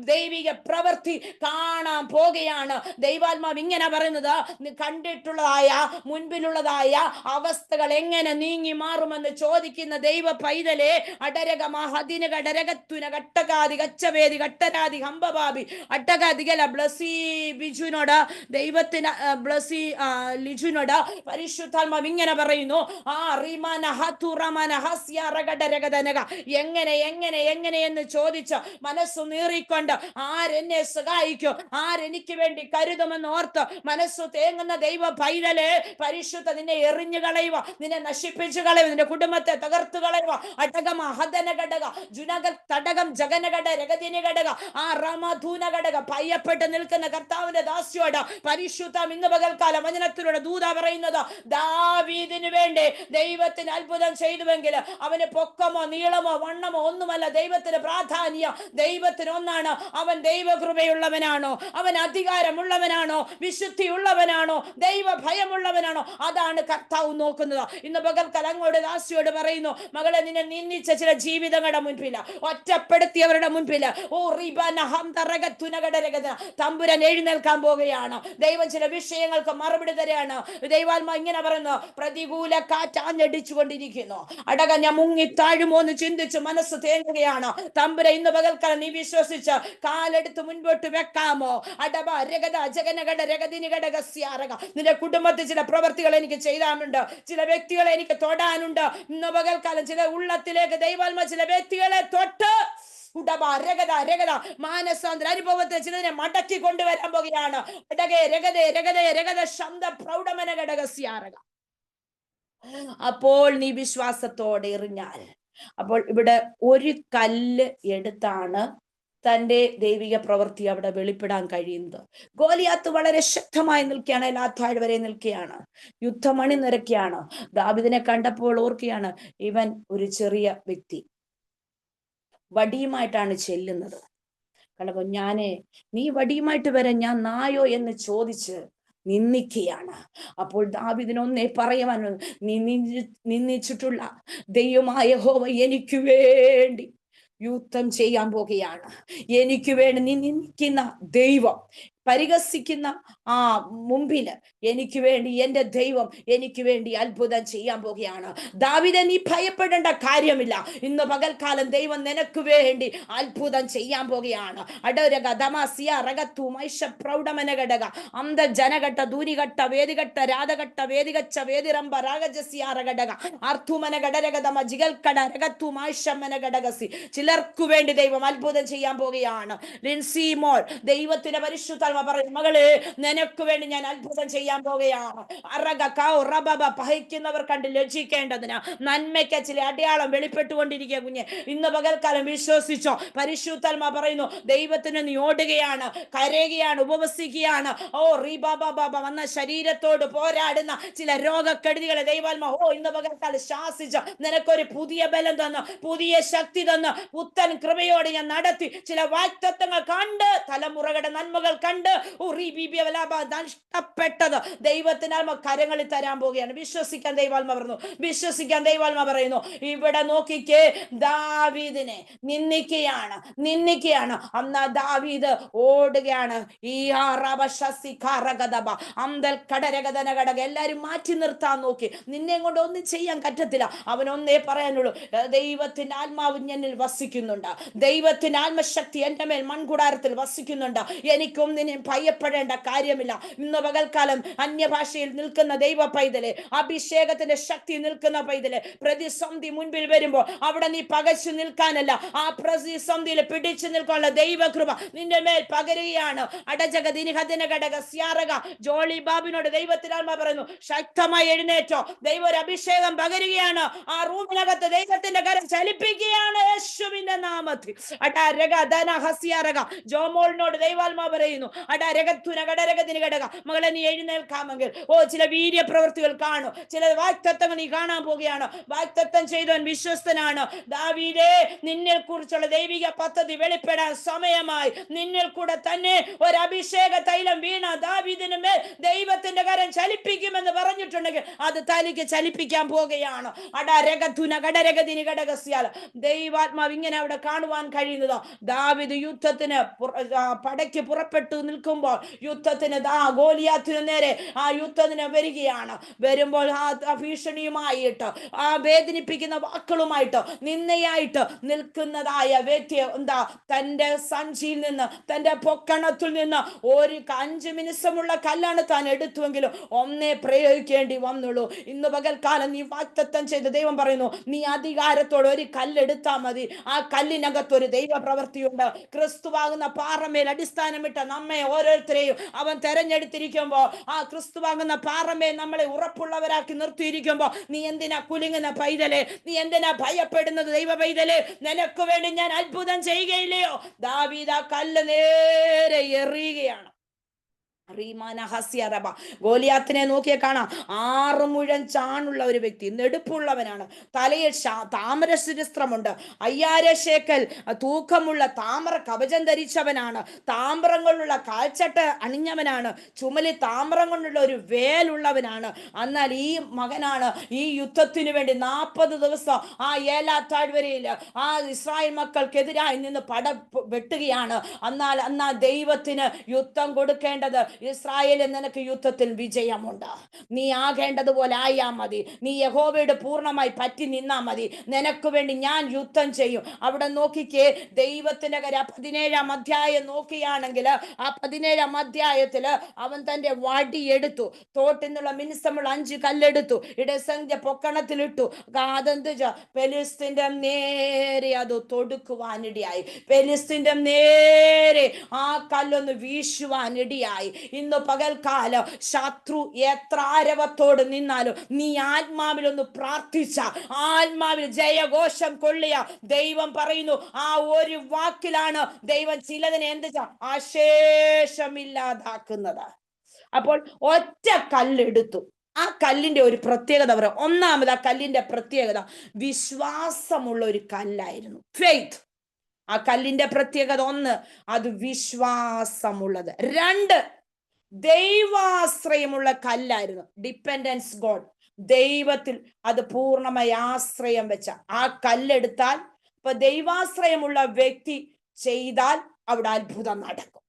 ദൈവിക പ്രവൃത്തി കാണാൻ പോകുകയാണ്. ദൈവാത്മാവ് ഇങ്ങനെ പറയുന്നത്, കണ്ടിട്ടുള്ളതായ മുൻപിലുള്ളതായ അവസ്ഥകൾ എങ്ങനെ നീങ്ങി മാറുമെന്ന് ചോദിക്കുന്ന ദൈവ പൈതലെ, അടരക മഹദിന ഘടരകത്തുന ഘട്ടകാതി ഗച്ചവേദി ഘട്ടരാതി ഹംബബാബി അട്ടകാദികല ബ്ലസി ബിജുനോട് ദൈവത്തിന് ബ്ലസി ലിജുനോട് പരിശുദ്ധാത്മാവ് ഇങ്ങനെ പറയുന്നു, എങ്ങനെ എങ്ങനെ എങ്ങനെ എന്ന് ചോദിച്ച് മനസ്സു നീറിക്കൊണ്ട് ആരെന്നെ സഹായിക്കും, ആരെനിക്ക് വേണ്ടി കരുതുമെന്ന് ഓർത്ത് മനസ്സു തേങ്ങുന്ന ദൈവ പൈതലെ, പരിശുദ്ധ നിന്നെ എറിഞ്ഞു കളയുക, നിന്നെ നശിപ്പിച്ചു കളയുക, നിന്റെ കുടുംബത്തെ തകർത്തു കളയുക. അടകം അഹദന ഘടക ജുനക തടകം ജഗനഘട രഗതിനി ഘടക റമധൂന ഘടക ഭയപ്പെട്ട് നിൽക്കുന്ന കർത്താവിന്റെ ദാസ്യോട് പരിശുദ്ധം ഇന്ന് പകൽക്കാലം വചനത്തിലൂടെ ദൂത പറയുന്നത്, ദാവീദിന് വേണ്ടി ദൈവത്തിന് അത്ഭുതം ചെയ്തുവെങ്കിൽ അവന് പൊക്കമോ നീളമോ വണ്ണമോ ഒന്നുമല്ല ദൈവത്തിന് പ്രാധാന്യം. ദൈവത്തിന് ഒന്നാണ്, അവൻ ദൈവകൃപയുള്ളവനാണോ, അവൻ അധികാരമുള്ളവനാണോ, വിശുദ്ധി ഉള്ളവനാണോ, ദൈവ ഭയമുള്ളവനാണോ, അതാണ് കർത്താവ് നോക്കുന്നത്. ഇന്ന് പകൽക്കാലം അങ്ങോട്ട് ദാസിയോട് പറയുന്നു, മകളെ നിന്നെ നിന്ദിച്ച ചില ജീവിതങ്ങളുടെ മുൻപിൽ, ഒറ്റപ്പെടുത്തിയവരുടെ മുൻപിൽ തമ്പുരാൻ എഴുന്നേൽക്കാൻ പോകുകയാണ്. ദൈവം ചില വിഷയങ്ങൾക്ക് മറുപടി തരാണ്. ദൈവാത്മാ ഇങ്ങനെ പറയുന്നു, പ്രതികൂല കാറ്റാഞ്ഞടിച്ചു കൊണ്ടിരിക്കുന്നു. അടക ഞാൻ മുങ്ങി താഴുമോ എന്ന് ചിന്തിച്ച് മനസ്സ് തേങ്ങുകയാണ്. തമ്പുര ഇന്ന് പകൽക്കാലം നീ വിശ്വസിച്ച് കാലെടുത്ത് മുൻപോട്ട് വെക്കാമോ? അടബ രഗത ജഗനഘട രഗതിനി ഘടകസ്യാരക നിന്റെ കുടുംബത്തിൽ ചില പ്രവർത്തികൾ എനിക്ക് ചെയ്യാനുണ്ട്, ചില വ്യക്തികളെ എനിക്ക് തൊടാനുണ്ട്. ഇന്ന് പകൽക്കാലം ചില ഉള്ളത്തിലേക്ക് ദൈവാത്മാ ചില വ്യക്തികളെ തൊട്ട് മാനസാന്തര അനുഭവത്തിൽ ചിലതിനെ മടക്കി കൊണ്ടുവരാൻ പോകുകയാണ്. അപ്പോൾ നീ വിശ്വാസത്തോടെ എറിഞ്ഞാൽ, അപ്പോൾ ഇവിടെ ഒരു കല്ല് എടുത്താണ് തന്റെ ദൈവിക പ്രവൃത്തി അവിടെ വെളിപ്പെടാൻ കഴിയുന്നത്. ഗോലിയാത്ത് വളരെ ശക്തമായി നിൽക്കുകയാണ്, എല്ലാ താഴ്വരെ നിൽക്കുകയാണ്, യുദ്ധമണി നിരക്കുകയാണ്. ദാവീദിനെ കണ്ടപ്പോൾ ഓർക്കുകയാണ്, ഇവൻ ഒരു ചെറിയ വ്യക്തി, വടിയുമായിട്ടാണ് ചെല്ലുന്നത്. കണ്ടപ്പോ നീ വടിയുമായിട്ട് വരാൻ ഞാൻ നായോ എന്ന് ചോദിച്ച് നിന്ദിക്കുകയാണ്. അപ്പോൾ ദാവീദിനൊന്നേ പറയുവാൻ, നീ നിന്ദിച്ചിട്ടുള്ള ദൈവമായ യഹോവ എനിക്ക് വേണ്ടി യുദ്ധം ചെയ്യാൻ പോകുകയാണ്. എനിക്ക് വേണ്ടി നീ നിന്ദിക്കുന്ന ദൈവം പരിഹസിക്കുന്ന ആ മുമ്പില് എനിക്ക് വേണ്ടി എന്റെ ദൈവം എനിക്ക് വേണ്ടി അത്ഭുതം ചെയ്യാൻ പോകുകയാണ്. ദാവീദേ, നീ ഭയപ്പെടേണ്ട കാര്യമില്ല. ഇന്ന് പകൽക്കാലം ദൈവം നിനക്ക് വേണ്ടി അത്ഭുതം ചെയ്യാൻ പോകുകയാണ്. അടരക ദമാസിയ റഗത്തു മൈഷ പ്രൗഢമനഘടക അന്ത ജനഘട്ട ദൂരിഘട്ട വേദിഘട്ട രാധഘട്ട വേദികച്ച വേദിരംഭ രാഗജസിയാറഘടക അർത്ഥുമന ഘടരകതമ ജിഗൽക്കട രഗത്തു മായിഷമന ഘടകസി. ചിലർക്കു വേണ്ടി ദൈവം അത്ഭുതം ചെയ്യാൻ പോകുകയാണ്. ലിൻസി മോൾ, ദൈവത്തിന്റെ പരിശുദ്ധാത്മ പറയും, മകളെ, നിനക്ക് വേണ്ടി ഞാൻ അത്ഭുതം ചെയ്യാൻ പോകുകയാണ്. അറഗ കൗ റബബ പഹിക്കുന്നവർ കണ്ട് ലജ്ജിക്കേണ്ടതിന് നന്മയ്ക്ക് ചില അടയാളം വെളിപ്പെട്ടുകൊണ്ടിരിക്കുക. കുഞ്ഞെ, ഇന്ന് പകൽക്കാലം വിശ്വസിച്ചോ. പരിശുദ്ധാത്മ പറയുന്നു, ദൈവത്തിന് നീ ഓടുകയാണ്, കരയുകയാണ്, ഉപവസിക്കുകയാണ്. ഓ റീബാബാബ വന്ന ശരീരത്തോട് പോരാടുന്ന ചില രോഗക്കെടുതികളെ ദൈവാത്മ ഇന്ന് പകൽക്കാലം ശാസിച്ച് നിനക്കൊരു പുതിയ ബലം തന്ന്, പുതിയ ശക്തി തന്ന്, പുത്തൻ കൃപയോടെ ഞാൻ നടത്തി ചില വാഗ്ദത്തങ്ങൾ കണ്ട്, തലമുറകളുടെ നന്മകൾ കണ്ട് നഷ്ടപ്പെട്ടത് ദൈവത്തിനാൽമ കരങ്ങളിൽ തരാൻ പോവുകയാണ്. വിശ്വസിക്കാൻ ദൈവാത്മ പറയുന്നു, വിശ്വസിക്കാൻ ദൈവാത്മ പറയുന്നു. ഇവിടെ നോക്കിക്കേ, ദാവീദിനെ നിന്ദിക്കുകയാണ്. അന്നാ ദാവീദ് ഓടുകയാണ്. ഈ അന്തൽ കടരകഥന ഘടക എല്ലാരും മാറ്റി നിർത്താൻ നോക്കി. നിന്നെ കൊണ്ട് ഒന്നും ചെയ്യാൻ പറ്റത്തില്ല. അവനൊന്നേ പറയാനുള്ളൂ, ദൈവത്തിന്റെ ആത്മാവ് എന്നിൽ വസിക്കുന്നുണ്ട്, ദൈവത്തിന്റെ ആത്മശക്തി എന്റെ മേൽ മൺകൂടാരത്തിൽ വസിക്കുന്നുണ്ട്. എനിക്കൊന്നിനും ഭയപ്പെടേണ്ട കാര്യമില്ല. ഇന്ന് പകൽക്കാലം അന്യഭാഷയിൽ നിൽക്കുന്ന ദൈവ പൈതലെ, അഭിഷേകത്തിന്റെ ശക്തി നിൽക്കുന്ന പൈതലെ, പ്രതിസന്ധി മുൻപിൽ വരുമ്പോൾ അവിടെ നീ പകച്ചു നിൽക്കാനല്ല, ആ പ്രതിസന്ധിയിൽ പിടിച്ചു നിൽക്കാനുള്ള ദൈവകൃപ നിന്റെ മേൽ പകരുകയാണ്. ജോളി ബാബിനോട് ദൈവത്തിനാൽമ പറയുന്നു, ശക്തമായി എഴുന്നേറ്റോ, ദൈവ ഒരു അഭിഷേകം പകരുകയാണ്. ആ റൂമിനകത്ത് ദൈവത്തിന്റെ കരം ചലിപ്പിക്കുകയാണ് യേശുവിന്റെ നാമത്തിൽ. ജോമോളിനോട് ദൈവാത്മാ പറയുന്നു, മകളെ, നീ എഴുന്നേൽക്കാമെങ്കിൽ ചില വീര്യ പ്രവൃത്തികൾ കാണും, ചില വാഗ്ദത്തങ്ങൾ നീ കാണാൻ പോവുകയാണ്. വാഗ്ദത്തം ചെയ്തവൻ വിശ്വസ്തനാണ്. ദാവീദേ, നിന്നെ കുറിച്ചുള്ള ദൈവിക പദ്ധതി വെളിപ്പെടാൻ സമയമായി. നിന്നിൽ കൂടെ തന്നെ ഒരു അഭിഷേക തൈലം വീണ ദാവീദിന് മേൽ ദൈവത്തിന്റെ കരം ചലിപ്പിക്കുമെന്ന് പറഞ്ഞിട്ടുണ്ടെങ്കിൽ അത് തനിക്ക് ചലിപ്പിക്കാൻ പോവുകയാണ്. ദൈവാത്മാവ് ഇങ്ങനെ അവിടെ കാണുവാൻ കഴിയുന്നത്, ദാവീദ് യുദ്ധത്തിന് പടയ്ക്ക് പുറപ്പെട്ടു നിൽക്കുമ്പോൾ, യുദ്ധത്തിന് ഗോലിയാത്തിന് നേരെ ആ യുദ്ധത്തിന് വരികയാണ്. വരുമ്പോൾ ആ ഭീഷണിയുമായിട്ട്, ആ വേദനിപ്പിക്കുന്ന വാക്കുകളുമായിട്ട്, നിന്നയായിട്ട് നിൽക്കുന്നതായ വ്യക്തി തന്റെ സഞ്ചിയിൽ നിന്ന്, തന്റെ പൊക്കണത്തിൽ നിന്ന് ഒരു 5 മിനിസമുള്ള കല്ലാണ് താൻ എടുത്തുവെങ്കിലും ഒന്നേ പ്രയോഗിക്കേണ്ടി വന്നുള്ളൂ. ഇന്ന് പകൽക്കാലം നീ വാഗ്ദത്തം ചെയ്ത് ദൈവം പറയുന്നു, നീ അധികാരത്തോടെ ഒരു കല്ലെടുത്താൽ മതി. ആ കല്ലിനകത്ത് ഒരു ദൈവ പ്രവൃത്തിയുണ്ട്. ക്രിസ്തുവാകുന്ന പാറമേൽ അടിസ്ഥാനമിട്ട നമ്മെ ഓരോരുത്തരെയും അവൻ തെരഞ്ഞെടുത്തിരിക്കുമ്പോ, ആ ക്രിസ്തുവാകുന്ന പാറമേൽ നമ്മളെ ഉറപ്പുള്ളവരാക്കി നിർത്തിയിരിക്കുമ്പോ, നീ എന്തിനാ കുലുങ്ങുന്ന പൈതലെ? നീ എന്തിനാ ഭയപ്പെടുന്നത് ദൈവ പൈതലെ? നിനക്ക് വേണ്ടി ഞാൻ അത്ഭുതം ചെയ്യുകയില്ലയോ? ദാവീദ് ആ കല്ല് നേരെ എറിയുകയാണ്. ഗോലിയാത്തിനെ നോക്കിയ കാണാം, 6 മുഴം ചാണുള്ള ഒരു വ്യക്തി, നെടുപ്പുള്ളവനാണ്, തലയിൽ താമര ശിരസ്ത്രമുണ്ട്, 5000 ശേക്കൽ തൂക്കമുള്ള താമര കവചം ധരിച്ചവനാണ്, താമ്രം കൊണ്ടുള്ള കാൽച്ചട്ട അണിഞ്ഞവനാണ്, ചുമലിൽ താമ്രം കൊണ്ടുള്ള ഒരു വേലുള്ളവനാണ്. എന്നാൽ ഈ മകനാണ് ഈ യുദ്ധത്തിന് വേണ്ടി 40 ദിവസം ആ ഏലാ താഴ്വരയിൽ ആ ഇസ്രായേൽ മക്കൾക്കെതിരായി നിന്ന് പട വെട്ടുകയാണ്. എന്നാൽ ദൈവത്തിന് യുദ്ധം കൊടുക്കേണ്ടത്, ഇസ്രായേലിൽ നിനക്ക് യുദ്ധത്തിൽ വിജയമുണ്ട്. നീ ആകേണ്ടതുപോലെ ആയാ മതി. നീ യഹോവയുടെ പൂർണ്ണമായി പറ്റി നിന്നാ മതി. നിനക്ക് വേണ്ടി ഞാൻ യുദ്ധം ചെയ്യും. അവിടെ നോക്കിക്കേ, ദൈവത്തിന്റെ കരം 17-ാം അധ്യായം നോക്കുകയാണെങ്കിൽ, ആ 17-ാം അധ്യായത്തില് അവൻ തന്റെ വടി എടുത്തു, തോട്ടിന്നുള്ള മിനുസമുള്ള 5 കല്ലെടുത്തു, ഇടസംഖ്യ പൊക്കണത്തിലിട്ടു. അതെന്ത് പെലിസ്തീന്റെ നേരെ അത് തൊടുക്കുവാനിടയായി. പെലിസ്തീന്റെ നേരെ ആ കല്ലൊന്ന് വീശുവാനിടയായി. ഇന്ന് പകൽക്കാലം ശത്രു എത്ര ആരവത്തോട് നിന്നാലും നീ ആത്മാവിലൊന്ന് പ്രാർത്ഥിച്ച, ആത്മാവിൽ ജയഘോഷം കൊള്ളിയ, ദൈവം പറയുന്നു, ആ ഒരു വാക്കിലാണ് ദൈവം ചിലതിനെ അശേഷമില്ലാതാക്കുന്നത്. അപ്പോൾ ഒറ്റ കല്ലെടുത്തു. ആ കല്ലിന്റെ ഒരു പ്രത്യേകത പറയാം. ഒന്നാമത്, ആ കല്ലിന്റെ പ്രത്യേകത വിശ്വാസമുള്ള ഒരു കല്ലായിരുന്നു. ഫെയ്ത്ത്. ആ കല്ലിന്റെ പ്രത്യേകത 1, അത് വിശ്വാസമുള്ളത്. 2, ദൈവാശ്രയമുള്ള കല്ലായിരുന്നു. Dependence God. ദൈവത്തിൽ അത് പൂർണ്ണമായി ആശ്രയം വെച്ച ആ കല്ലെടുത്താൽ, ഇപ്പൊ ദൈവാശ്രയമുള്ള വ്യക്തി ചെയ്താൽ അവിടെ അത്ഭുതം നടക്കും.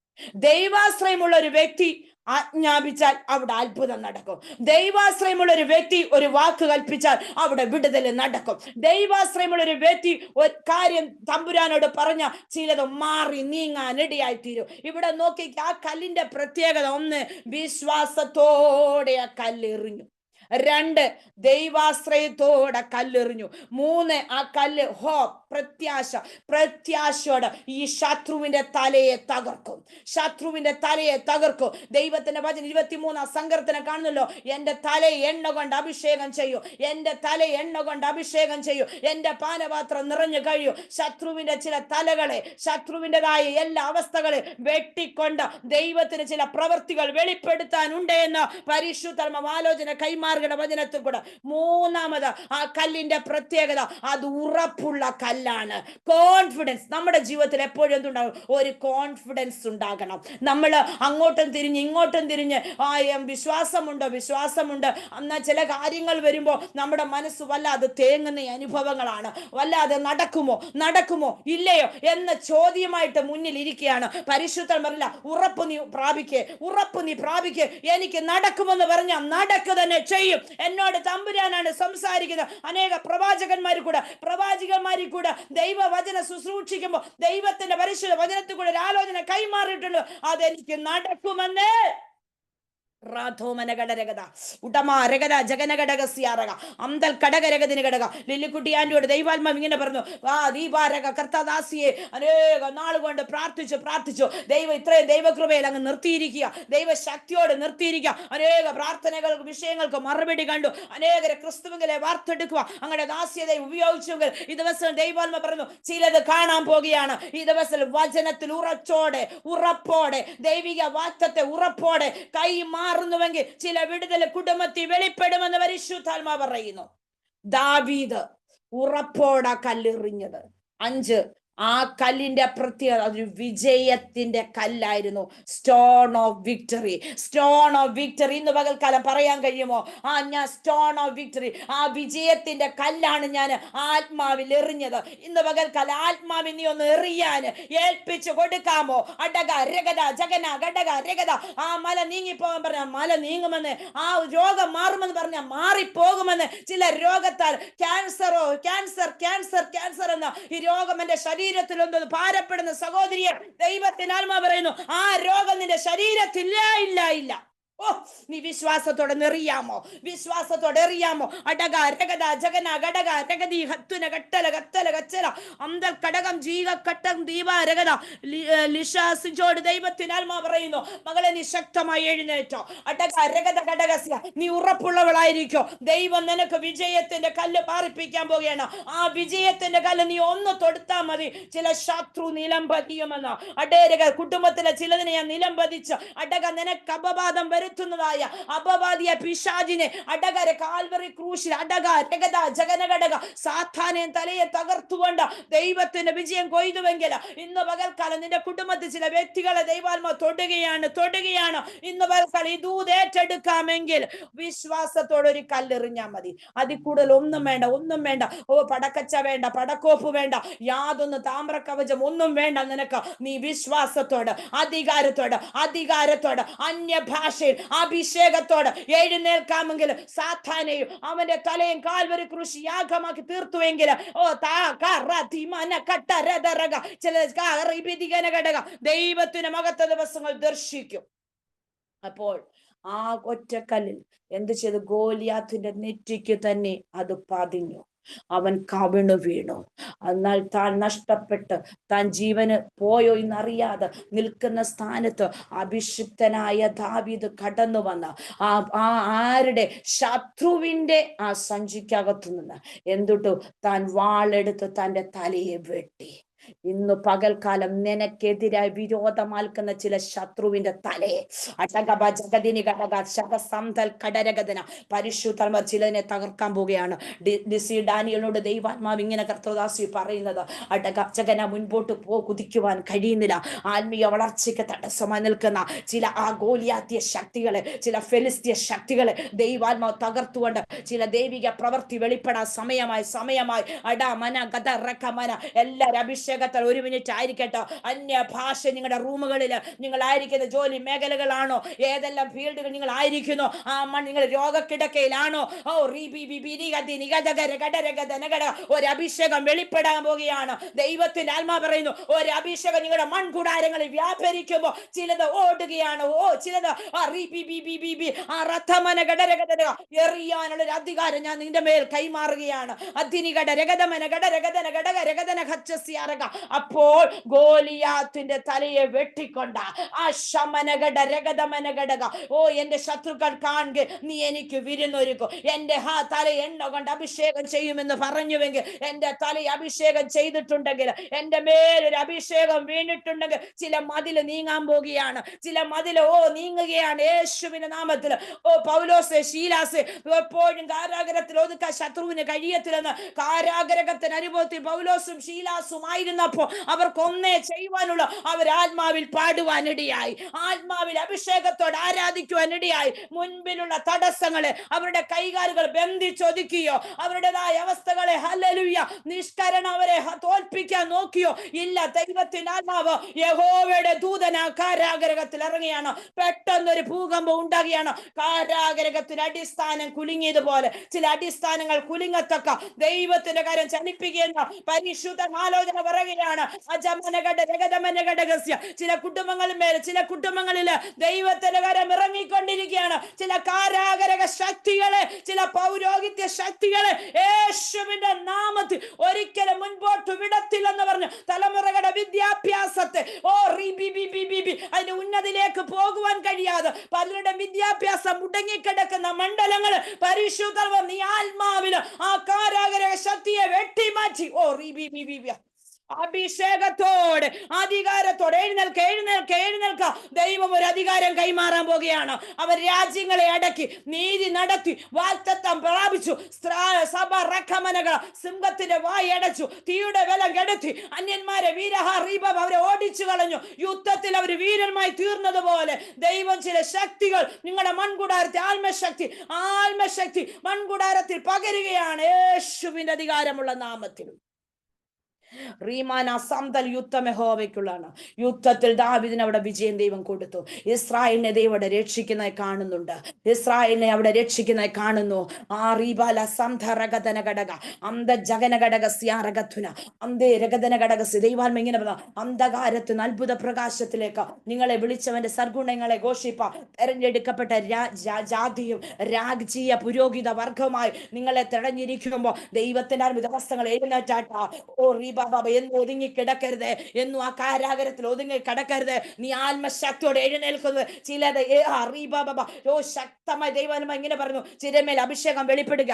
ദൈവാശ്രയമുള്ള ഒരു വ്യക്തി ആജ്ഞാപിച്ചാൽ അവിടെ അത്ഭുതം നടക്കും. ദൈവാശ്രയമുള്ള ഒരു വ്യക്തി ഒരു വാക്ക് കൽപ്പിച്ചാൽ അവിടെ വിടുതൽ നടക്കും. ദൈവാശ്രയമുള്ള ഒരു വ്യക്തി ഒരു കാര്യം തമ്പുരാനോട് പറഞ്ഞ ചിലത് മാറി നീങ്ങാൻ ഇടയായിത്തീരും. ഇവിടെ നോക്കി, ആ കല്ലിന്റെ പ്രത്യേകത: 1, വിശ്വാസത്തോടെ ആ കല്ലെറിഞ്ഞു. 2, ദൈവാശ്രയത്തോടെ കല്ലെറിഞ്ഞു. 3, ആ കല്ല് ഹോപ്പ്, പ്രത്യാശയോടെ ഈ ശത്രുവിന്റെ തലയെ തകർക്കും. ശത്രുവിന്റെ തലയെ തകർക്കും. ദൈവത്തിന്റെ വചനം 23 സങ്കീർത്തനം കാണുന്നല്ലോ: എന്റെ തലയെ എണ്ണ കൊണ്ട് അഭിഷേകം ചെയ്യൂ, എന്റെ തലയെ എണ്ണ കൊണ്ട് അഭിഷേകം ചെയ്യൂ, എന്റെ പാനപാത്രം നിറഞ്ഞു കഴിയൂ. ശത്രുവിന്റെ ചില തലകളെ, ശത്രുവിൻ്റെതായ എല്ലാ അവസ്ഥകളെ വെട്ടിക്കൊണ്ട് ദൈവത്തിന് ചില പ്രവൃത്തികൾ വെളിപ്പെടുത്താനുണ്ട് എന്ന് പരിശുദ്ധാത്മാവ് ആലോചന കൈമാറുക വചനത്തിൽ കൂടെ. 3, ആ കല്ലിന്റെ പ്രത്യേകത, അത് ഉറപ്പുള്ള കല്ലാണ്. കോൺഫിഡൻസ്. നമ്മുടെ ജീവിതത്തിൽ എപ്പോഴും എന്തുണ്ടാകും? ഒരു കോൺഫിഡൻസ് ഉണ്ടാകണം. നമ്മൾ അങ്ങോട്ടും തിരിഞ്ഞ് ഇങ്ങോട്ടും തിരിഞ്ഞ് വിശ്വാസമുണ്ട് എന്നാൽ ചില കാര്യങ്ങൾ വരുമ്പോൾ നമ്മുടെ മനസ്സ് വല്ലാതെ തേങ്ങുന്ന അനുഭവങ്ങളാണ്. വല്ലാതെ നടക്കുമോ ഇല്ലയോ എന്ന ചോദ്യമായിട്ട് മുന്നിൽ ഇരിക്കുകയാണ്. പരിശുദ്ധൻ പറഞ്ഞില്ല, ഉറപ്പ് നീ പ്രാപിക്കേ, എനിക്ക് നടക്കുമെന്ന് പറഞ്ഞാൽ നടക്കുക തന്നെ ചെയ്യും. എന്നോട് തമ്പുരാനാണ് സംസാരിക്കുന്നത്. അനേക പ്രവാചകന്മാരിൽ കൂടെ ദൈവവചന ശുശ്രൂഷിക്കുമ്പോൾ ദൈവത്തിന്റെ പരിശുദ്ധ വചനത്തിൽ കൂടെ ഒരു ആലോചന കൈമാറിയിട്ടുണ്ട്. അതെനിക്ക് നടക്കുമെന്ന്. ലില്ലിക്കുട്ടി ആന്റിയോട് ദൈവാത്മാവ് ഇങ്ങനെ പറഞ്ഞു: കർത്താദാസിയെ അനേക നാളുകൊണ്ട് പ്രാർത്ഥിച്ചു. ദൈവം ഇത്രയും ദൈവകൃപയിൽ അങ്ങ് നിർത്തിയിരിക്കുക, ദൈവശക്തിയോട് നിർത്തിയിരിക്കുക. അനേക പ്രാർത്ഥനകൾക്ക് വിഷയങ്ങൾക്ക് മറുപടി കണ്ടു. അനേകരെ ക്രിസ്തുവിനെ വാർത്തെടുക്കുക അങ്ങനെ ദാസ്യതയെ ഉപയോഗിച്ചെങ്കിൽ ഈ ദിവസം ദൈവാത്മാവ് പറഞ്ഞു, ചിലത് കാണാൻ പോകുകയാണ്. ഈ ദിവസം വചനത്തിൽ ഉറപ്പോടെ ദൈവിക വാക്തത്തെ ഉറപ്പോടെ കൈമാറുന്നുവെങ്കിൽ ചില വിടുതൽ കുടുംബത്തിൽ വെളിപ്പെടുമെന്ന് പരിശുദ്ധാത്മാവ് പറയുന്നു. ദാവീദ് ഉറപ്പോടെ കല്ലെറിഞ്ഞത്. 5, ആ കല്ലിന്റെ പ്രത്യേകത അതൊരു വിജയത്തിന്റെ കല്ലായിരുന്നു. Stone of victory. ഇന്ന് പകൽക്കാലം പറയാൻ കഴിയുമോ? ഞാൻ സ്റ്റോൺ ഓഫ് വിക്ടറി, ആ വിജയത്തിന്റെ കല്ലാണ് ഞാൻ ആത്മാവിൽ എറിഞ്ഞത്. ഇന്ന് പകൽക്കാലം ആത്മാവിൽ നീ ഒന്ന് എറിയാൻ ഏൽപ്പിച്ചു കൊടുക്കാമോ? ആ മല നീങ്ങിപ്പോകാൻ പറഞ്ഞാൽ മല നീങ്ങുമെന്ന്, ആ രോഗം മാറുമെന്ന് പറഞ്ഞാൽ മാറിപ്പോകുമെന്ന്. ചില രോഗത്താൽ ക്യാൻസർ എന്ന ഈ രോഗം എന്റെ ശരീരത്തിലൊന്ന് ഭാരപ്പെടുന്ന സഹോദരിയെ ദൈവത്തിന് ആത്മാവ് പറയുന്നു, ആ രോഗം നിന്റെ ശരീരത്തിൽ ഇല്ല. നീ വിശ്വാസത്തോടെ എറിയാമോ? ദൈവത്തിനാത്മാ പറയുന്നു, മകളെ നീ ശക്തമായി എഴുന്നേറ്റോ. നീ ഉറപ്പുള്ളവളായിരിക്കോ. ദൈവം നിനക്ക് വിജയത്തിന്റെ കല്ല് പാറിപ്പിക്കാൻ പോവുകയാണ്. ആ വിജയത്തിന്റെ കല്ല് നീ ഒന്ന് തൊടുത്താൽ മതി. ചില ശത്രു നിലംപതിയുമെന്ന് കുടുംബത്തിലെ ചിലതിനെ ഞാൻ നിലംപതിച്ച് നിനക്ക് അപവാദം വരുത്തുന്നതായ അപവാദിയ പിശാചിനെ കാൽവറി ക്രൂശിൽ സാത്താനെ തലയെ തകർത്തുകൊണ്ട് ദൈവത്തിന്റെ വിജയം കൊയ്തുവെങ്കിൽ ഇന്ന് പകൽക്കാലം നിന്റെ കുടുംബത്തിൽ ചില വ്യക്തികളെ ദൈവാത്മാവ് തൊടുകയാണ്. ഇന്ന് പകൽക്കാലം ഈ ദൂത് ഏറ്റെടുക്കാമെങ്കിൽ വിശ്വാസത്തോടെ ഒരു കല്ലെറിഞ്ഞാൽ മതി. അതിൽ കൂടുതൽ ഒന്നും വേണ്ട. പടക്കച്ച വേണ്ട, പടക്കോപ്പ് വേണ്ട, യാതൊന്ന് താമ്രക്കവചം ഒന്നും വേണ്ട. നിനക്ക് നീ വിശ്വാസത്തോട് അധികാരത്തോട് അന്യഭാഷയിൽ അഭിഷേകത്തോട് എഴുന്നേൽക്കാമെങ്കിൽ സാത്താനെയും അവന്റെ തലയും കാൽവരി ക്രൂശ് യാഗമാക്കി തീർത്തുവെങ്കിൽ ദൈവത്തിന് മഹത്വ ദിവസങ്ങൾ ദർശിക്കും. അപ്പോൾ ആ ഒറ്റക്കല്ലിൽ എന്ത് ചെയ്തു? ഗോലിയാത്തിന്റെ നെറ്റിക്ക് തന്നെ അത് പതിഞ്ഞു. അവൻ കവിണു വീണു. എന്നാൽ താൻ നഷ്ടപ്പെട്ട് താൻ ജീവന് പോയോ എന്നറിയാതെ നിൽക്കുന്ന സ്ഥാനത്ത് അഭിഷിക്തനായ ദാവീദ് കടന്നു വന്ന ആരുടെ? ശത്രുവിന്റെ ആ സഞ്ചിക്കകത്തു നിന്ന് എന്തുട്ടു? താൻ വാളെടുത്ത് തന്റെ തലയെ വെട്ടി. ഇന്ന് പകൽക്കാലം നിനക്കെതിരായി വിരോധമാൽക്കുന്ന ചില ശത്രുവിന്റെ തലയെ പരിശുദ്ധ ചിലതിനെ തകർക്കാൻ പോവുകയാണ്. ഡാനിയലിനോട് ദൈവാത്മാവ് ഇങ്ങനെ കർത്തദാസി പറയുന്നത്, മുൻപോട്ട് കുതിക്കുവാൻ കഴിയുന്നില്ല. ആത്മീയ വളർച്ചയ്ക്ക് തടസ്സമായി നിൽക്കുന്ന ചില ഗോലിയാത്യ ശക്തികളെ, ചില ഫെലിസ്തീയ ശക്തികളെ ദൈവാത്മാവ് തകർത്തുകൊണ്ട് ചില ദൈവിക പ്രവൃത്തി വെളിപ്പെടാൻ സമയമായി എല്ലാവരും അഭിഷേകം അഭിഷേകത്താൽ 1 മിനിറ്റ് ആയിരിക്കട്ടോ. അന്യ ഭാഷ നിങ്ങളുടെ റൂമുകളിൽ, നിങ്ങളായിരിക്കുന്ന ജോലി മേഖലകളാണോ, ഏതെല്ലാം ഫീൽഡുകൾ നിങ്ങൾ ആയിരിക്കുന്നു, ആ നിങ്ങൾ രോഗക്കിടക്കയിലാണോ, ഒരു അഭിഷേകം വെളിപ്പെടാൻ പോകുകയാണ്. ദൈവത്തിന്റെ ആത്മാ പറയുന്നു, ഒരു അഭിഷേകം നിങ്ങളുടെ മൺകൂടാരങ്ങളിൽ വ്യാപരിക്കുമ്പോൾ ചിലത് ഓടുകയാണ്, ചിലത് എറിയാനുള്ള ഒരു അധികാരം ഞാൻ നിന്റെ മേൽ കൈമാറുകയാണ്. അപ്പോൾ ഗോലിയാത്തിന്റെ തലയെ വെട്ടിക്കൊണ്ട ആ ശമനഘട രഗതമനഘടക, എന്റെ ശത്രുക്കൾ കാണുക, നീ എനിക്ക് വിരുന്നൊരുക്കും, എന്റെ തല എണ്ണ കൊണ്ട് അഭിഷേകം ചെയ്യുമെന്ന് പറഞ്ഞുവെങ്കിൽ, എന്റെ തലയെ അഭിഷേകം ചെയ്തിട്ടുണ്ടെങ്കിൽ, എന്റെ മേലൊരു അഭിഷേകം വീണിട്ടുണ്ടെങ്കിൽ, ചില മതില് നീങ്ങാൻ പോകുകയാണ്, ചില മതില് നീങ്ങുകയാണ് യേശുവിന്റെ നാമത്തിൽ. പൗലോസ് ശീലാസ് എപ്പോഴും കാരാഗ്രഹത്തിൽ ഒതുക്കാൻ ശത്രുവിന് കഴിയത്തില്ലെന്ന് കാരാഗ്രഹത്തിന് അനുഭവത്തിൽ പൗലോസും ശീലാസും ആയിരുന്നപ്പോൾ അവർക്കൊന്നേ ചെയ്യുവാനുള്ള, അവർ ആത്മാവിൽ പാടുവാനിടയായി, ആത്മാവിൽ അഭിഷേകത്തോട് ആരാധിക്കുവാനിടയായി. മുൻപിലുള്ള തടസ്സങ്ങളെ, അവരുടെ കൈകാലുകൾ ബന്ധിച്ചൊതുക്കിയോ, അവരുടേതായ അവസ്ഥകളെ ഹല്ലേലൂയ നിഷ്കരണം അവരെ തോൽപ്പിക്കാൻ നോക്കിയോ? ഇല്ല. ദൈവത്തിന്റെ ആത്മാവ് യഹോവയുടെ ദൂതൻ ആ കാരാഗ്രഹത്തിൽ ഇറങ്ങിയാണ്. പെട്ടെന്നൊരു ഭൂകമ്പം ഉണ്ടാകുകയാണ്. കാരാഗ്രഹത്തിന്റെ അടിസ്ഥാനം കുലുങ്ങിയതുപോലെ ചില അടിസ്ഥാനങ്ങൾ കുലുങ്ങത്തക്ക ദൈവത്തിന്റെ കാര്യം ചലിപ്പിക്കുന്ന പരിശുദ്ധ ആലോചന പറയുകയാണ്. ചില കുടുംബങ്ങളില് ദൈവത്തിന്റെ കാര്യം ഇറങ്ങിക്കൊണ്ടിരിക്കുകയാണ്. ചില കാരാഗ്രഹ ശക്തികളെ, ചില പൗരോഹിത്യ ശക്തികളെ യേശുവിന്റെ നാമത്തിൽ ഒരിക്കലും മുൻപോട്ട് വിടത്തില്ലെന്ന് പറഞ്ഞു തലമുറകളുടെ വിദ്യാഭ്യാസത്തെ അതിന്റെ ഉന്നതിയിലേക്ക് പോകുവാൻ കഴിയാതെ പലരുടെ വിദ്യാഭ്യാസം മുടങ്ങിക്കിടക്കുന്ന മണ്ഡലങ്ങൾ പരിശുദ്ധ നീ ആത്മാവില് ആ കാരാഗ്രഹ ശക്തിയെ വെട്ടിമാറ്റി അഭിഷേകത്തോടെ അധികാരത്തോടെ എഴുന്നേൽക്ക. ദൈവം ഒരു അധികാരം കൈമാറാൻ പോകുകയാണ്. അവർ രാജ്യങ്ങളെ അടക്കി നീതി നടത്തി വാഗ്ദത്തം പ്രാപിച്ചു. സഭ റഖമനകൾ സിംഹത്തിന്റെ വായി അടച്ചു, തീയുടെ ബലം കെടുത്തി, അന്യന്മാരെ അവരെ ഓടിച്ചു കളഞ്ഞു. യുദ്ധത്തിൽ അവർ വീരന്മായി തീർന്നതുപോലെ ദൈവം ചില ശക്തികൾ നിങ്ങളുടെ ആത്മശക്തി മൺകൂടാരത്തിൽ പകരുകയാണ് യേശുവിന്റെ അധികാരമുള്ള നാമത്തിൽ. യുദ്ധം യഹോവയ്ക്കുള്ളതാണ്. യുദ്ധത്തിൽ ദാവീദിന് അവിടെ വിജയം ദൈവം കൊടുത്തു. ഇസ്രായേലിനെ ദൈവം അവിടെ രക്ഷിക്കുന്നതായി കാണുന്നുണ്ട്. ഇസ്രായേലിനെ അവിടെ രക്ഷിക്കുന്നതായി കാണുന്നു. ദൈവാത്മ ഇങ്ങനെ പറഞ്ഞു, അന്ധകാരത്തിന് അത്ഭുത പ്രകാശത്തിലേക്ക് നിങ്ങളെ വിളിച്ചവന്റെ സർഗുണങ്ങളെ ഘോഷിപ്പ. തെരഞ്ഞെടുക്കപ്പെട്ട ജാതിയും രാജീയ പുരോഹിത വർഗവുമായി നിങ്ങളെ തെരഞ്ഞിരിക്കുമ്പോ ദൈവത്തിന്റെ ദിവസങ്ങൾ എഴുന്നേറ്റാട്ടാ. എന്ന് ഒതുങ്ങി കിടക്കരുത്, എന്നും ആ കാരാഗ്രഹത്തിൽ ഒതുങ്ങി കിടക്കരുത്. നീ ആത്മശക്തിയോടെ എഴുന്നേൽക്കുന്നത്. ചിലത് ശക്തമായ ദൈവം ഇങ്ങനെ പറഞ്ഞു, ചിലമേൽ അഭിഷേകം വെളിപ്പെടുക.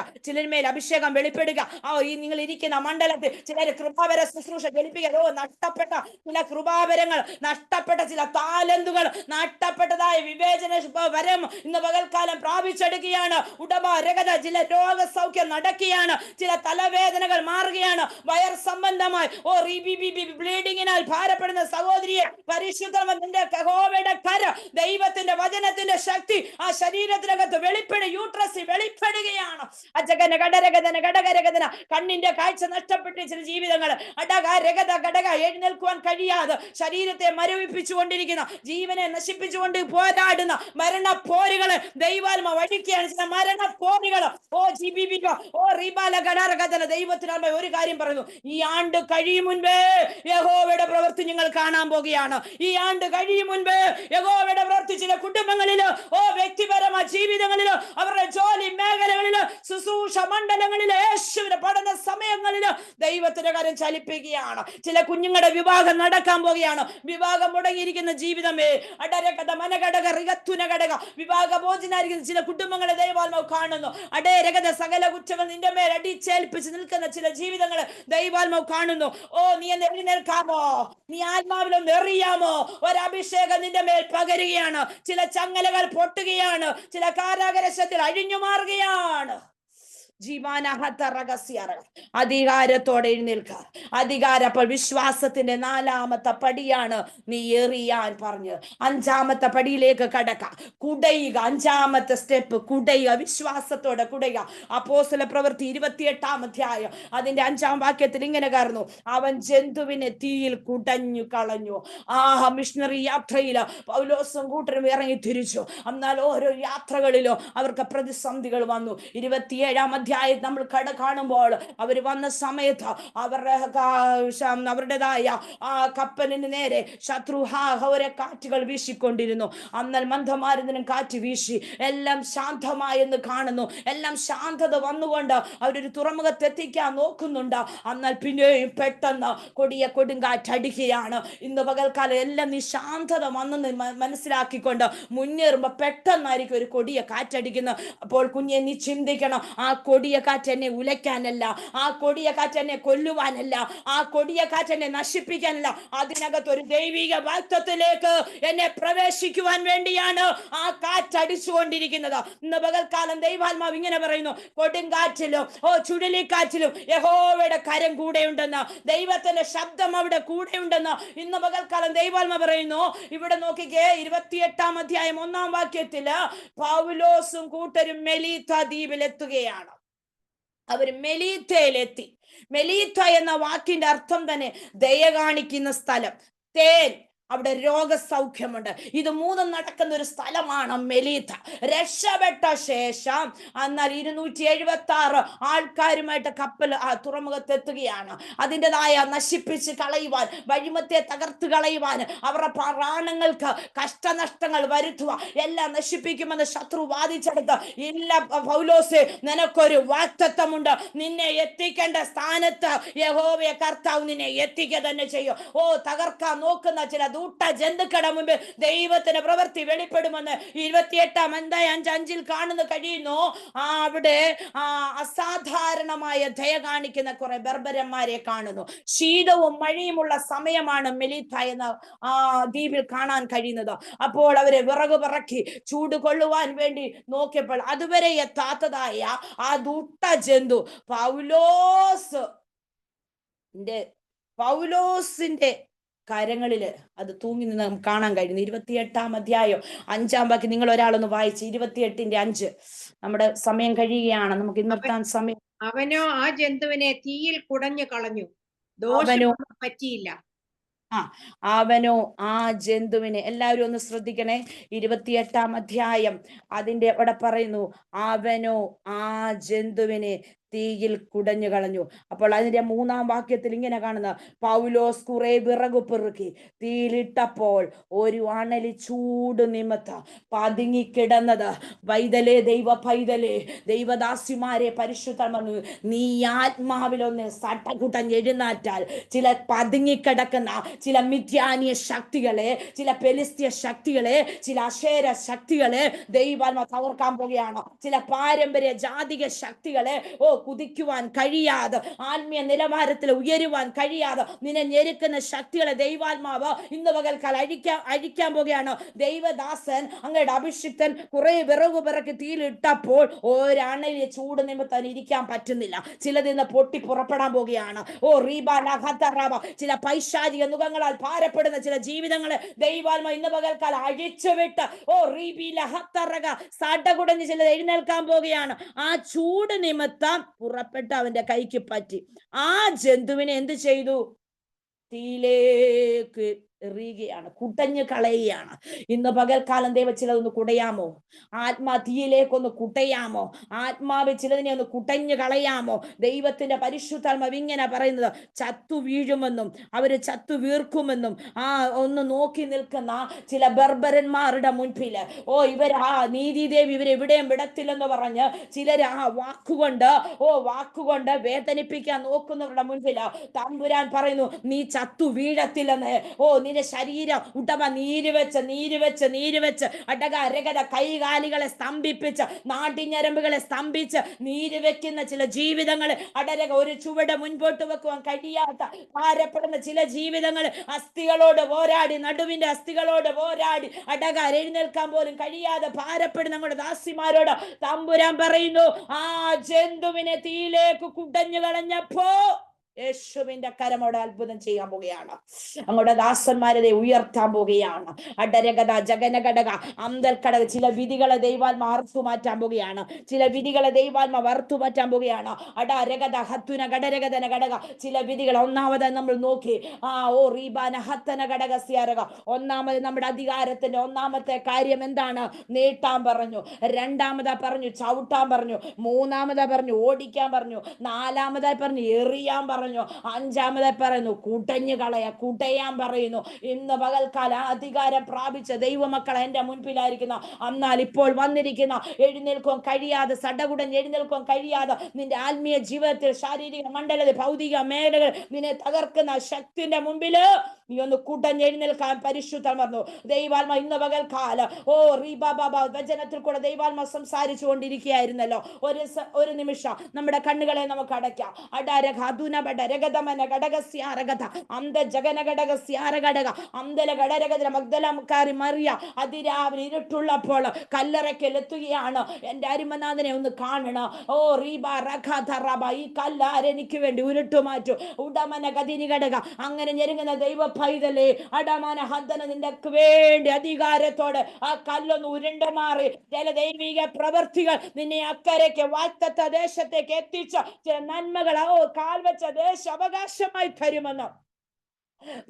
നിങ്ങൾ ഇരിക്കുന്ന മണ്ഡലത്തിൽ ചിലര് കൃപാവര ശുശ്രൂഷ വെളിപ്പിക്കുക. നഷ്ടപ്പെട്ട ചില കൃപാവരങ്ങൾ, നഷ്ടപ്പെട്ട ചില താലന്തുകൾ, നഷ്ടപ്പെട്ടതായ വിവേചന വരം ഇന്ന് പകൽക്കാലം പ്രാപിച്ചെടുക്കുകയാണ്. ചില രോഗസൗഖ്യം നടക്കുകയാണ്. ചില തലവേദനകൾ മാറുകയാണ്. വയർ സംബന്ധമായി ബ്ലീഡിങ്ങിനാൽ ഭാരപ്പെടുന്ന സഹോദരിയെ പരിശുദ്ധന്റെ യഹോവയുടെ കരം, ദൈവത്തിന്റെ വചനത്തിന്റെ ശക്തി ആ ശരീരത്തിനകത്ത് യൂട്രസിൽ വെളിപ്പെടുകയാണ്. കണ്ണിന്റെ കാഴ്ച നഷ്ടപ്പെട്ട ചില ജീവിതങ്ങൾ എഴുന്നേൽക്കുവാൻ കഴിയാതെ ശരീരത്തെ മരവിപ്പിച്ചുകൊണ്ടിരിക്കുന്ന, ജീവനെ നശിപ്പിച്ചുകൊണ്ട് പോരാടുന്ന മരണപ്പോരുകള് ദൈവാത്മ വഴിക്കുകയാണ്. ചില മരണപ്പോരുകൾ ദൈവത്തിനാൽമ ഒരു കാര്യം പറയുന്നു, ഈ ആണ്ട് കഴിയും മുൻപേ യഹോവയുടെ പ്രവൃത്തി നിങ്ങൾ കാണാൻ പോകുകയാണ്. ഈ ആണ്ട് കഴിയും മുൻപേ യഹോവയുടെ പ്രവൃത്തി ചില കുടുംബങ്ങളിലോ വ്യക്തിപരമായ ജീവിതങ്ങളിലോ അവരുടെ ജോലി മേഖലകളിലോ ശുശ്രൂഷ മണ്ഡലങ്ങളിലോ യേശുവിന്റെ പഠന സമയങ്ങളിലോ ദൈവത്തിന്റെ കാര്യം ചലിപ്പിക്കുകയാണ്. ചില കുഞ്ഞുങ്ങളുടെ വിവാഹം നടക്കാൻ പോകുകയാണ്. വിവാഹം മുടങ്ങിയിരിക്കുന്ന ജീവിതമേ അടരകഥ മനഘടക റികത്തുനഘടക വിവാഹ ഭോജനായിരിക്കുന്ന ചില കുടുംബങ്ങളെ ദൈവാത്മാവ് കാണുന്നു. അടേരകഥ സകല കുറ്റങ്ങൾ നിന്റെ മേൽ അടിച്ചേൽപ്പിച്ച് നിൽക്കുന്ന ചില ജീവിതങ്ങളെ ദൈവാത്മാവ് കാണുന്നു. നീ എന്ന് എഴുന്നേൽക്കാമോ? നീ ആത്മാവിലൊന്ന് എറിയാമോ? ഒരഭിഷേകം നിന്റെ മേൽ പകരുകയാണ്. ചില ചങ്ങലകൾ പൊട്ടുകയാണ്. ചില കാരാഗ്രഹത്തിൽ അഴിഞ്ഞു മാറുകയാണ്. അധികാരത്തോടെ എഴുന്നേൽക്കുക. അപ്പോൾ വിശ്വാസത്തിന്റെ 4ാമത്തെ പടിയാണ് നീ എറിയാൻ പറഞ്ഞ്. 5ാമത്തെ പടിയിലേക്ക് കടക്കാം. കുടയുക. 5ാമത്തെ സ്റ്റെപ്പ് കുടയുക. വിശ്വാസത്തോടെ കുടയുക. അപ്പോസ്തല പ്രവൃത്തി 28-ാം അധ്യായം അതിന്റെ 5-ാം വാക്യത്തിൽ ഇങ്ങനെ കയറുന്നു, അവൻ ജന്തുവിനെ തീയിൽ കുടഞ്ഞു കളഞ്ഞു. മിഷണറി യാത്രയില് പൗലോസും കൂട്ടരും ഇറങ്ങി തിരിച്ചു. എന്നാൽ ഓരോ യാത്രകളിലും അവർക്ക് പ്രതിസന്ധികൾ വന്നു. 27-ാം അധ്യായം നമ്മൾ കാണുമ്പോൾ അവർ വന്ന സമയത്ത് അവരുടേതായ ആ കപ്പലിന് നേരെ ശത്രു ഓരോ കാറ്റുകൾ വീശിക്കൊണ്ടിരുന്നു. എന്നാൽ മന്ദമാരുന്നതിനും കാറ്റ് വീശി എല്ലാം ശാന്തമായെന്ന് കാണുന്നു. എല്ലാം ശാന്തത വന്നുകൊണ്ട് അവരൊരു തുറമുഖത്ത് എത്തിക്കാൻ നോക്കുന്നുണ്ട്. എന്നാൽ പിന്നെയും പെട്ടെന്ന് കൊടിയ കൊടുങ്കാറ്റടിക്കുകയാണ്. ഇന്ന് പകൽക്കാലം എല്ലാം നീ ശാന്തത വന്നെന്ന് മനസ്സിലാക്കിക്കൊണ്ട് മുന്നേറുമ്പോ പെട്ടെന്നായിരിക്കും ഒരു കൊടിയ കാറ്റടിക്കുന്നത്. അപ്പോൾ കുഞ്ഞെ നീ ചിന്തിക്കണം, ആ കൊടിയ കാറ്റ് എന്നെ ഉലയ്ക്കാനല്ല, ആ കൊടിയ കാറ്റ് എന്നെ കൊല്ലുവാനല്ല, ആ കൊടിയ കാറ്റ് എന്നെ നശിപ്പിക്കാനല്ല, അതിനകത്ത് ഒരു ദൈവിക വാഗ്ദത്തത്തിലേക്ക് എന്നെ പ്രവേശിക്കുവാൻ വേണ്ടിയാണ് ആ കാറ്റടിച്ചുകൊണ്ടിരിക്കുന്നത്. ഇന്ന് പകൽക്കാലം ദൈവാത്മാവ് ഇങ്ങനെ പറയുന്നു, കൊടുങ്കാറ്റിലും ചുഴലിക്കാറ്റിലും യഹോവയുടെ കരം കൂടെയുണ്ടെന്ന്, ദൈവത്തിന്റെ ശബ്ദം അവിടെ കൂടെയുണ്ടെന്ന് ഇന്ന് പകൽക്കാലം ദൈവാത്മാവ് പറയുന്നു. ഇവിടെ നോക്കിക്കേ, 28-ാം അധ്യായം 1-ാം വാക്യത്തില് പൗലോസും കൂട്ടരും മെലീത്ത ദ്വീപിലെത്തുകയാണ്. അവർ മെലീത്തയിലെത്തി. മെലീത്ത എന്ന വാക്കിന്റെ അർത്ഥം തന്നെ ദയ കാണിക്കുന്ന സ്ഥലം. തേൻ, അവിടെ രോഗസൗഖ്യമുണ്ട്. ഇത് 3 നടക്കുന്ന ഒരു സ്ഥലമാണ് മെലീത്ത. രക്ഷപ്പെട്ട ശേഷം എന്നാൽ 276 ആൾക്കാരുമായിട്ട് കപ്പൽ തുറമുഖത്ത് എത്തുകയാണ്. അതിൻ്റെതായ നശിപ്പിച്ച് കളയുവാൻ, വഴിമത്തെ തകർത്ത് കളയുവാൻ, അവരുടെ പ്രാണങ്ങൾക്ക് കഷ്ടനഷ്ടങ്ങൾ വരുത്തുക, എല്ലാം നശിപ്പിക്കുമെന്ന് ശത്രു വാദിച്ചെടുത്ത്, ഇല്ല പൗലോസേ, നിനക്കൊരു വാഗ്ദത്തമുണ്ട്, നിന്നെ എത്തിക്കേണ്ട സ്ഥാനത്ത് യഹോവയെ കർത്താവ് നിന്നെ എത്തിക്കുക തന്നെ ചെയ്യും. തകർക്കാൻ നോക്കുന്ന ചില ദൂട്ട ജന്തുക്കളുടെ മുമ്പ് ദൈവത്തിന്റെ പ്രവൃത്തി വെളിപ്പെടുമെന്ന് 28-ാം അധ്യായം 5-5 കാണുന്നു കഴിയുന്നു. അവിടെ അസാധാരണമായ ദയ കാണിക്കുന്ന കുറെ ബർബരന്മാരെ കാണുന്നു. ശീതവും മഴയുമുള്ള സമയമാണ് മെലീത്ത എന്ന ദ്വീപിൽ കാണാൻ കഴിയുന്നത്. അപ്പോൾ അവരെ വിറക് പറക്കി ചൂട് കൊള്ളുവാൻ വേണ്ടി നോക്കിയപ്പോൾ അതുവരെ എത്താത്തതായ ആ ദുട്ട ജന്തു പൗലോസിന്റെ കരങ്ങളില് അത് തൂങ്ങി നിന്ന് കാണാൻ കഴിയുന്നു. 28-ാം അധ്യായം 5-ാം വാക്യം നിങ്ങൾ ഒരാളൊന്ന് വായിച്ച്. 28-ന്റെ 5. നമ്മുടെ സമയം കഴിയുകയാണ്, നമുക്ക് നിർത്താൻ സമയം. അവനോ ആ ജന്തുവിനെ തീയിൽ കുടഞ്ഞു കളഞ്ഞു, ദോഷമൊന്നും പറ്റിയില്ല. അവനോ ആ ജന്തുവിനെ, എല്ലാവരും ഒന്ന് ശ്രദ്ധിക്കണേ. 28-ാം അധ്യായം അതിന്റെ അവിടെ പറയുന്നു, അവനോ ആ ജന്തുവിനെ തീയിൽ കുടഞ്ഞു കളഞ്ഞു. അപ്പോൾ അതിന്റെ 3-ാം വാക്യത്തിൽ ഇങ്ങനെ കാണുന്ന, പൗലോസ് കുറെ വിറകു പെറുക്കി തീയിലിട്ടപ്പോൾ ഒരു അണലി ചൂട് നിമിത്തം പതുങ്ങിക്കിടന്നത്. വൈതലേ, ദൈവ പൈതലേ, ദൈവദാസിമാരെ, പരിശുദ്ധമു, നീ ആത്മാവിലൊന്ന് സട്ടകുട്ടഞ്ഞെഴുന്നാറ്റാൽ ചില പതുങ്ങിക്കിടക്കുന്ന ചില മിഥ്യാനിയ ശക്തികളെ, ചില പെലിസ്ത്യ ശക്തികളെ, ചില അശേര ശക്തികളെ ദൈവാത്മാ തകർക്കാൻ പോകുകയാണ്. ചില പാരമ്പര്യ ജാതിക ശക്തികളെ കുതിക്കുവാൻ കഴിയാതെ, ആത്മീയ നിലവാരത്തിൽ ഉയരുവാൻ കഴിയാതെ നിന്നെ ഞെരുക്കുന്ന ശക്തികളെ ദൈവാത്മാവ് ഇന്ന് പകൽക്കാലം അഴിക്കാൻ പോകുകയാണ്. ദൈവദാസൻ, അങ്ങയുടെ അഭിഷിക്തൻ കുറെ വിറകു പിറക്കി തീയിലിട്ടപ്പോൾ ഒരണലിയെ ചൂട് നിമിത്തം ഇരിക്കാൻ പറ്റുന്നില്ല. ചിലതിന്ന് പൊട്ടി പുറപ്പെടാൻ പോകുകയാണ്. ചില പൈശാചിക മുഖങ്ങളാൽ ഭാരപ്പെടുന്ന ചില ജീവിതങ്ങളെ ദൈവാത്മാവ് ഇന്ന് പകൽക്കാലം അഴിച്ചുവിട്ട് സടകുടഞ്ഞ് ചിലത് എഴുന്നേൽക്കാൻ പോകുകയാണ്. ആ ചൂട് നിമിത്തം പുറപ്പെട്ട് അവന്റെ കൈക്ക് പറ്റി. ആ ജന്തുവിനെ എന്ത് ചെയ്തു? തീയിലേക്ക് എറിയുകയാണ്, കുടഞ്ഞു കളയുകയാണ്. ഇന്ന് പകൽക്കാലം ദൈവം ചിലതൊന്ന് കുടയാമോ? തീയിലേക്കൊന്ന് കുട്ടയാമോ? ആത്മാവ് ചിലതിനെ ഒന്ന് കുടഞ്ഞു കളയാമോ? ദൈവത്തിന്റെ പരിശുദ്ധാത്മാവ് ഇങ്ങനെ പറയുന്നത്, ചത്തു വീഴുമെന്നും അവര് ചത്തു വീർക്കുമെന്നും ഒന്ന് നോക്കി നിൽക്കുന്ന ചില ബർബരന്മാരുടെ മുൻപില് ഇവരാ നീതിദേവി ഇവരെ എവിടെയും വിടത്തില്ലെന്ന് പറഞ്ഞ് ചിലര് വാക്കുകൊണ്ട് വേദനിപ്പിക്കാൻ നോക്കുന്നവരുടെ മുൻപില് തമ്പുരാൻ പറയുന്നു, നീ ചത്തു വീഴത്തില്ലെന്ന്. നിന്റെ ശരീരം ഉടമ നീര് വെച്ച് അടക രഗത കൈകാലികളെ സ്തംഭിപ്പിച്ച് നാട്ടിഞ്ഞരമ്പുകളെ സ്തംഭിച്ച് നീര് വെക്കുന്ന ചില ജീവിതങ്ങൾ അടരക ഒരു ചുവട് മുൻപോട്ട് വെക്കുവാൻ കഴിയാത്ത ഭാരപ്പെടുന്ന ചില ജീവിതങ്ങൾ അസ്ഥികളോട് പോരാടി നടുവിന്റെ അസ്ഥികളോട് പോരാടി അടക എഴുന്നേൽക്കാൻ പോലും കഴിയാതെ ഭാരപ്പെടുന്ന നമ്മുടെ ദാസിമാരോട് തമ്പുരാൻ പറയുന്നു, ആ ജന്തുവിനെ തീയിലേക്ക് കുടഞ്ഞു കളഞ്ഞപ്പോ യേശുവിന്റെ കരമോടെ അത്ഭുതം ചെയ്യാൻ പോവുകയാണ്. അങ്ങോട്ട് ദാസന്മാരെ ഉയർത്താൻ പോവുകയാണ്. അടരഗത ജഗനഘടക അന്തൽക്കടക ചില വിധികളെ ദൈവാത്മ അറുത്തു മാറ്റാൻ പോവുകയാണ്. ചില വിധികളെ ദൈവാത്മ വറുത്തു മാറ്റാൻ പോവുകയാണ്. അടരഗത ഹത്തുന ഘടരഗതന ഘടക ചില വിധികൾ ഒന്നാമത് നമ്മൾ നോക്കി. ഓ റീബാന ഹത്തന ഘടക സ്യാരക ഒന്നാമത് നമ്മുടെ അധികാരത്തിന്റെ ഒന്നാമത്തെ കാര്യം എന്താണ്? നീട്ടാൻ പറഞ്ഞു. രണ്ടാമതാ പറഞ്ഞു ചവിട്ടാൻ പറഞ്ഞു. മൂന്നാമതാ പറഞ്ഞു ഓടിക്കാൻ പറഞ്ഞു. നാലാമതായി പറഞ്ഞു എറിയാൻ പറഞ്ഞു. അഞ്ചാമതായി പറയുന്നു കുട്ടയാൻ പറയുന്നു. ഇന്ന് പകൽക്കാല അധികാരം പ്രാപിച്ച ദൈവമക്കളെ എന്റെ മുൻപിലായിരിക്കുന്ന, എന്നാൽ ഇപ്പോൾ വന്നിരിക്കുന്ന എഴുന്നേൽക്കാൻ കഴിയാതെ സടകുടഞ്ഞ് എഴുന്നേൽക്കാൻ കഴിയാതെ നിന്റെ ആത്മീയ ജീവിതത്തിൽ ശാരീരിക മണ്ഡലത്തിൽ ഭൗതിക മേഖലകൾ നിന്നെ തകർക്കുന്ന ശക്തിന്റെ മുമ്പില് നീ ഒന്ന് കുടഞ്ഞെഴുന്നേൽക്കാൻ പരിശുദ്ധം പറഞ്ഞു. ദൈവാത്മ ഇന്ന് പകൽക്കാല വചനത്തിൽ കൂടെ ദൈവാത്മ സംസാരിച്ചു കൊണ്ടിരിക്കുകയായിരുന്നല്ലോ. ഒരു നിമിഷം നമ്മുടെ കണ്ണുകളെ നമുക്ക് അടയ്ക്കാം. അതിരാവിലെ ഇരുട്ടുള്ളപ്പോൾ കല്ലറയ്ക്കൽ എത്തുകയാണ്. എന്റെ അരിമനാഥനെ ഒന്ന് കാണണം. ഓ റീബ റഖ ഈ കല്ലാരെനിക്ക് വേണ്ടി ഉരുട്ടു മാറ്റു ഉടമന ഗതിനി ഘടക. അങ്ങനെ ഞെരുങ്ങുന്ന ദൈവ പൈതലേ അടമന ഹദ്ദന നിന്റെ വേണ്ടി അധികാരത്തോടെ ആ കല്ലൊന്ന് ഉരുണ്ടു മാറി ചില ദൈവിക പ്രവൃത്തികൾ നിന്നെ അക്കരയ്ക്ക് വാഗ്ദത്ത ദേശത്തേക്ക് എത്തിച്ച ചില നന്മകൾ കാൽവച്ച ദേശ അവകാശമായി തരുമെന്ന്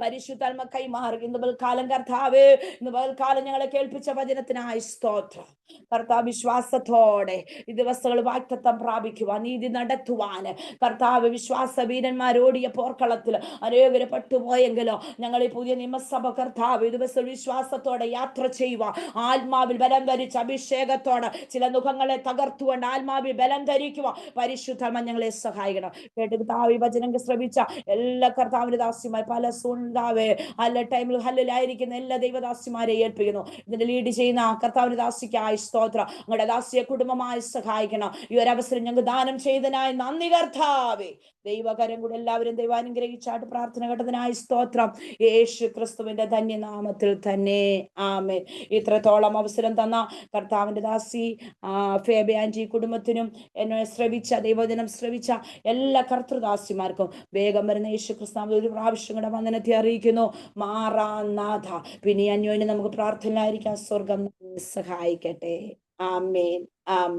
പരിശുദ്ധാത്മ കൈമാറി. ഇന്ന് പകൽക്കാലം കർത്താവേ, ഇന്ന് പകൽക്കാലം ഞങ്ങളെ കേൾപ്പിച്ച വചനത്തിനായി സ്തോത്രം. കർത്താവ് വിശ്വാസത്തോടെ ഈ ദിവസങ്ങൾ വാഗ്ദത്തം പ്രാപിക്കുവാൻ, നീതി നടത്തുവാന് കർത്താവ് വിശ്വാസ വീരന്മാരോടിയ പോർക്കളത്തിൽ അനേകരെ പട്ടുപോയെങ്കിലോ ഞങ്ങൾ ഈ പുതിയ നിയമസഭ കർത്താവ് ഈ ദിവസം വിശ്വാസത്തോടെ യാത്ര ചെയ്യുവാൻ, ആത്മാവിൽ ബലം ധരിച്ച അഭിഷേകത്തോടെ ചില മുഖങ്ങളെ തകർത്തുകൊണ്ട് ആത്മാവിൽ ബലം ധരിക്കുവാൻ പരിശുദ്ധമ ഞങ്ങളെ സഹായിക്കണം. കേട്ട് കർത്താവ് ഈ വചനം ശ്രമിച്ച എല്ലാ കർത്താവിന്റെ ദാസിമാർ പല ഉണ്ടാവേ അല്ല ടൈമിൽ ഹല്ലിലായിരിക്കുന്ന എല്ലാ ദൈവദാസിമാരെ ഏൽപ്പിക്കുന്നു. ഇതിന്റെ ലീഡ് ചെയ്യുന്ന കർത്താവിന്റെ ദാസിക്കായി സ്തോത്രം. ഞങ്ങളുടെ ദാസിയെ കുടുംബമായി സഹായിക്കണം. ഈ ഒരു അവസരം ഞങ്ങൾക്ക് ദാനം ചെയ്തതിനായി നന്ദി കർത്താവേ. ദൈവകരം കൂടെ എല്ലാവരും ദൈവാനുഗ്രഹിച്ചാട്ട് പ്രാർത്ഥന കേട്ടതിനായി സ്തോത്രം. യേശു ക്രിസ്തുവിന്റെ ധന്യനാമത്തിൽ തന്നെ ആമേൻ. ഇത്രത്തോളം അവസരം തന്ന കർത്താവിന്റെ ദാസി ഫേബ ആന്റി കുടുംബത്തിനും എന്നെ ശ്രവിച്ച ദൈവജനം ശ്രവിച്ച എല്ലാ കർത്തൃദാസിമാർക്കും വേഗം വരുന്ന യേശു ക്രിസ്തു ഒരു പ്രാവശ്യം കൂടെ വന്ദനത്തെ അറിയിക്കുന്നു. മാറാനാഥ. പിന്നെ അന്യോന്യം നമുക്ക് പ്രാർത്ഥനയിലായിരിക്കാം. സ്വർഗം സഹായിക്കട്ടെ. ആമേൻ ആമേൻ.